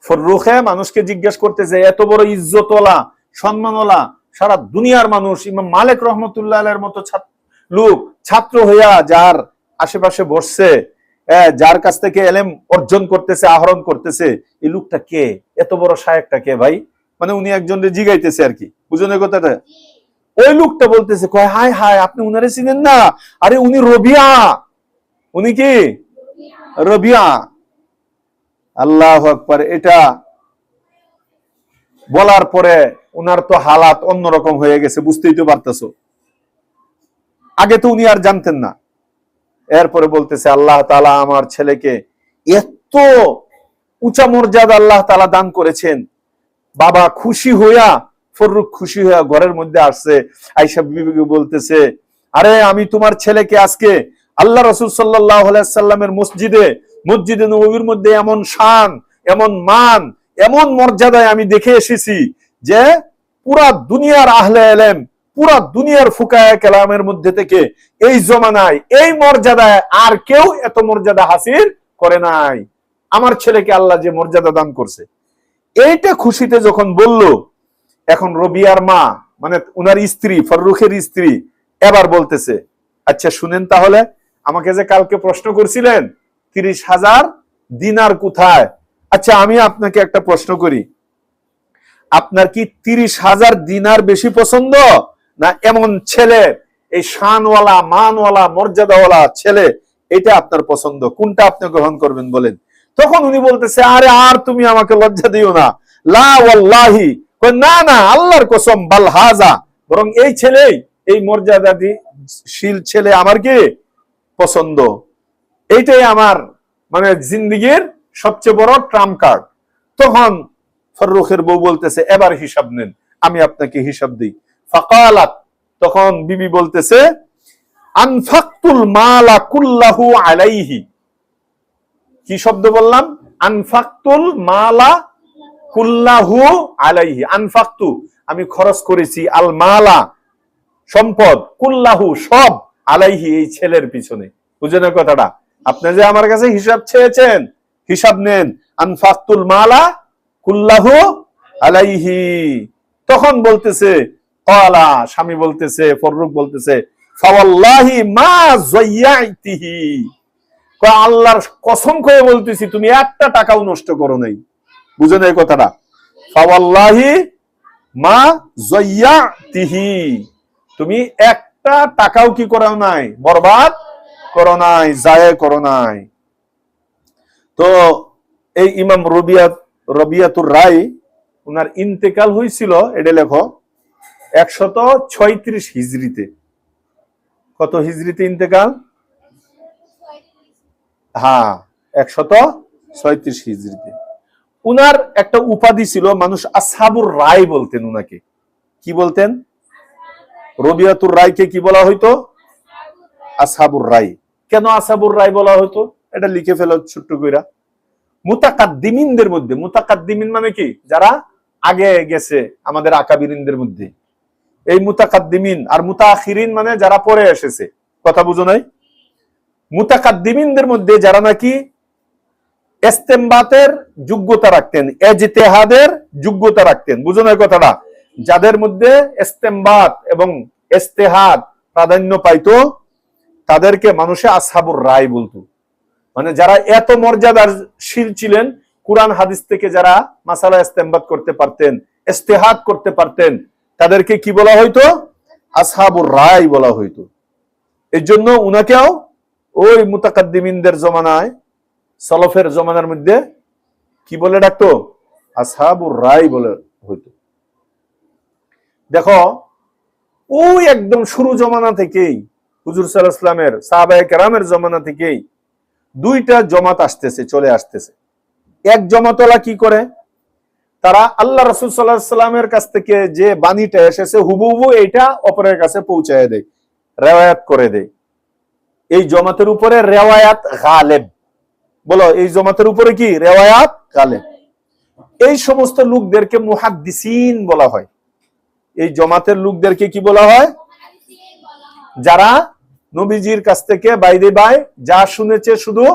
ফররুখে মানুষকে জিজ্ঞেস করতেছে, এত বড় ইজ্জতওয়ালা, সম্মানওয়ালা, সারা দুনিয়ার মানুষ ইমাম মালিক রহমতুল্লাহ আলাইহির মতো লোক ছাত্র হইয়া যার আশেপাশে বসছে, যার কাছ থেকে এলেম অর্জন করতেছে, আহরণ করতেছে, এই লোকটা কে, এত বড় শায়েখটা কে ভাই? মানে উনি একজনকে জিগাইতেছে আর কি, বুঝুন এই কথাটা। ওই লোকটা বলতেছে, কয় হায় হায়, আপনি উনারে চিনেন না? আরে উনি রবিয়া। উনি কি? রবিয়া। আল্লাহু আকবার। এটা বলার পরে উনার তো হালাত অন্যরকম হয়ে গেছে, বুঝতেই তো পারতেছো। আগে তো উনি আর জানতেন না। এরপরে বলতেছে, আল্লাহ তাআলা আমার ছেলেকে এত উঁচা মর্যাদা আল্লাহ তাআলা দান করেছেন। বাবা খুশি হইয়া, ফররুখ খুশি হইয়া ঘরের মধ্যে আসছে। আয়েশা বিবিকে বলতেছে, আরে আমি তোমার ছেলেকে আজকে আল্লাহ রাসূল সাল্লাল্লাহু আলাইহি সাল্লামের মসজিদে নববীর মধ্যে এমন শান, এমন মান, এমন মর্যাদায় আমি দেখে এসেছি যে পুরা দুনিয়ার আহলে ইলম, পুরা দুনিয়ার ফুকায়ে কেরামের মধ্যে থেকে এই জমানায় এই মর্যাদায় আর কেউ এত মর্যাদা হাসিল করে নাই। আমার ছেলেকে আল্লাহ যে মর্যাদা দান করছে, এইটা খুশিতে যখন বলল, এখন রবিয়ার মা মানে উনার স্ত্রী, ফররুখের স্ত্রী, এবার বলতেছে, আচ্ছা শুনেন তাহলে, আমাকে যে কালকে প্রশ্ন করছিলেন 30,000 দিনার কোথায়, আচ্ছা আমি আপনাকে একটা প্রশ্ন করি, আপনার কি 30,000 দিনার বেশি পছন্দ, না এমন ছেলে, এই শানওয়ালা, মানওয়ালা, মর্যাদাওয়ালা ছেলে, এটা আপনার পছন্দ? কোনটা আপনি গ্রহণ করবেন বলেন? তখন উনি বলতেছে, আরে আর তুমি আমাকে লজ্জা দিও না, লা ওয়াল্লাহি, না না আল্লাহর কসম, বাল হাজা, বরং এই ছেলেই, এই মর্যাদাশীল ছেলে আমার কি পছন্দ। এইটাই আমার মানে জিন্দেগির সবচেয়ে বড় ট্রাম্প কার্ড। তখন ফররুখের বউ বলতেছে, এবার হিসাব নেন, আমি আপনাকে হিসাব দিই। ফাকালাত, তখন বিবি বলতেছে আনফাকতুল মালা কুল্লাহু আলাইহি। কি শব্দ বললাম? আনফাকতুল মালা কুল্লাহু আলাইহি। আনফাকতু আমি খরচ করেছি, আল মালা সম্পদ, কুল্লাহু সব, আলাইহি এই ছেলের পিছনে। বুঝেন কথাটা? আপনি যে আমার কাছে হিসাব চেয়েছেন, হিসাব নেন। আনফাকতুল মালা কুল্লাহু আলাইহি। তখন বলতেছে ক্বালা, স্বামী বলতেছে, ফররুক বলতেছে ফাওয়াল্লাহি মা যায়্যাতিহি, আল্লাহর কসম করে বলতেছি তুমি একটা টাকাও নষ্ট করো নাই। বুঝেন এই কথাটা? ফাওয়াল্লাহি মা যায়্যাতিহি, তুমি একটা টাকাও কি করো নাই, বরবাদ করো নাই, জায়ে করো নাই। তো এই ইমাম রবিয়াতুর রায়, উনার ইন্তেকাল হয়েছিল, এটা লেখো 136 হিজরিতে। কত হিজরিতে ইন্তেকাল? হ্যাঁ, 136 হিজরিতে। উনার একটা উপাধি ছিল, মানুষ আসহাবুর রায় বলতেন উনাকে। কি বলতেন? রবিয়াতুর রায়কে কি বলা হইতো? আসহাবুর রায়। কেন আসহাবুর রায় বলা হইতো? এটা লিখে ফেলো ছোট্ট কইরা। মুতাকাদ্দিমিনদের মধ্যে, মুতাকাদ্দিমিন মানে কি? যারা আগে গেছে আমাদের আকাবিরিনদের মধ্যে, এই মুতাকাদ্দিমিন। আর মুতাআখিরিন মানে যারা পরে এসেছে। কথা বুঝো নাই? মুতাকাদ্দিমিনদের মধ্যে যারা নাকি ইস্তেমবাতের যোগ্যতা রাখতেন, ইজতিহাদের যোগ্যতা রাখতেন। বুঝো নাই কথাটা? যাদের মধ্যে ইস্তেমবাত এবং ইজতিহাদ প্রাধান্য পাইতো, তাদেরকে মানুষে আসহাবুর রায় বলতো। মানে যারা এত মর্যাদাশীল ছিলেন, কুরআন হাদিস থেকে যারা মাসালা ইস্তেমবাত করতে পারতেন, ইজতিহাদ করতে পারতেন, তাদেরকে কি বলা হইতো? আসহাবুর রায় বলা হইতো। এই জন্য উনাকেও ওই মুতাকাদ্দিমিনদের জমানায়, সলফের জমানার মধ্যে কি বলে ডাকতো? আসহাবুর রায় বলে হইতো। দেখো, ওই একদম শুরু জমানা থেকেই, হুজুর সাল্লাল্লাহু আলাইহি ওয়াসাল্লামের সাহাবায়ে কেরামের জমানা থেকেই দুইটা জমাত আসতেছে, চলে আসতেছে। এক জমাতওয়ালা কি করে? তারা আল্লাহ রাসূল সাল্লাল্লাহু আলাইহি ওয়াসাল্লামের কাছ থেকে যে বাণীটা এসেছে হুবহু এইটা অপরের কাছে পৌঁছায় দেয়, রিওয়ায়াত করে দেয়। এই জমাতের উপরে রিওয়ায়াত গালেব। বলো, এই জমাতের উপরে কি? রিওয়ায়াত গালেব। এই সমস্ত লোকদেরকে মুহাদ্দিসিন বলা হয়। এই জমাতের লোকদেরকে কি বলা হয়? যারা নবীজির কাছ থেকে বাইরে বাই যা শুনেছে শুধু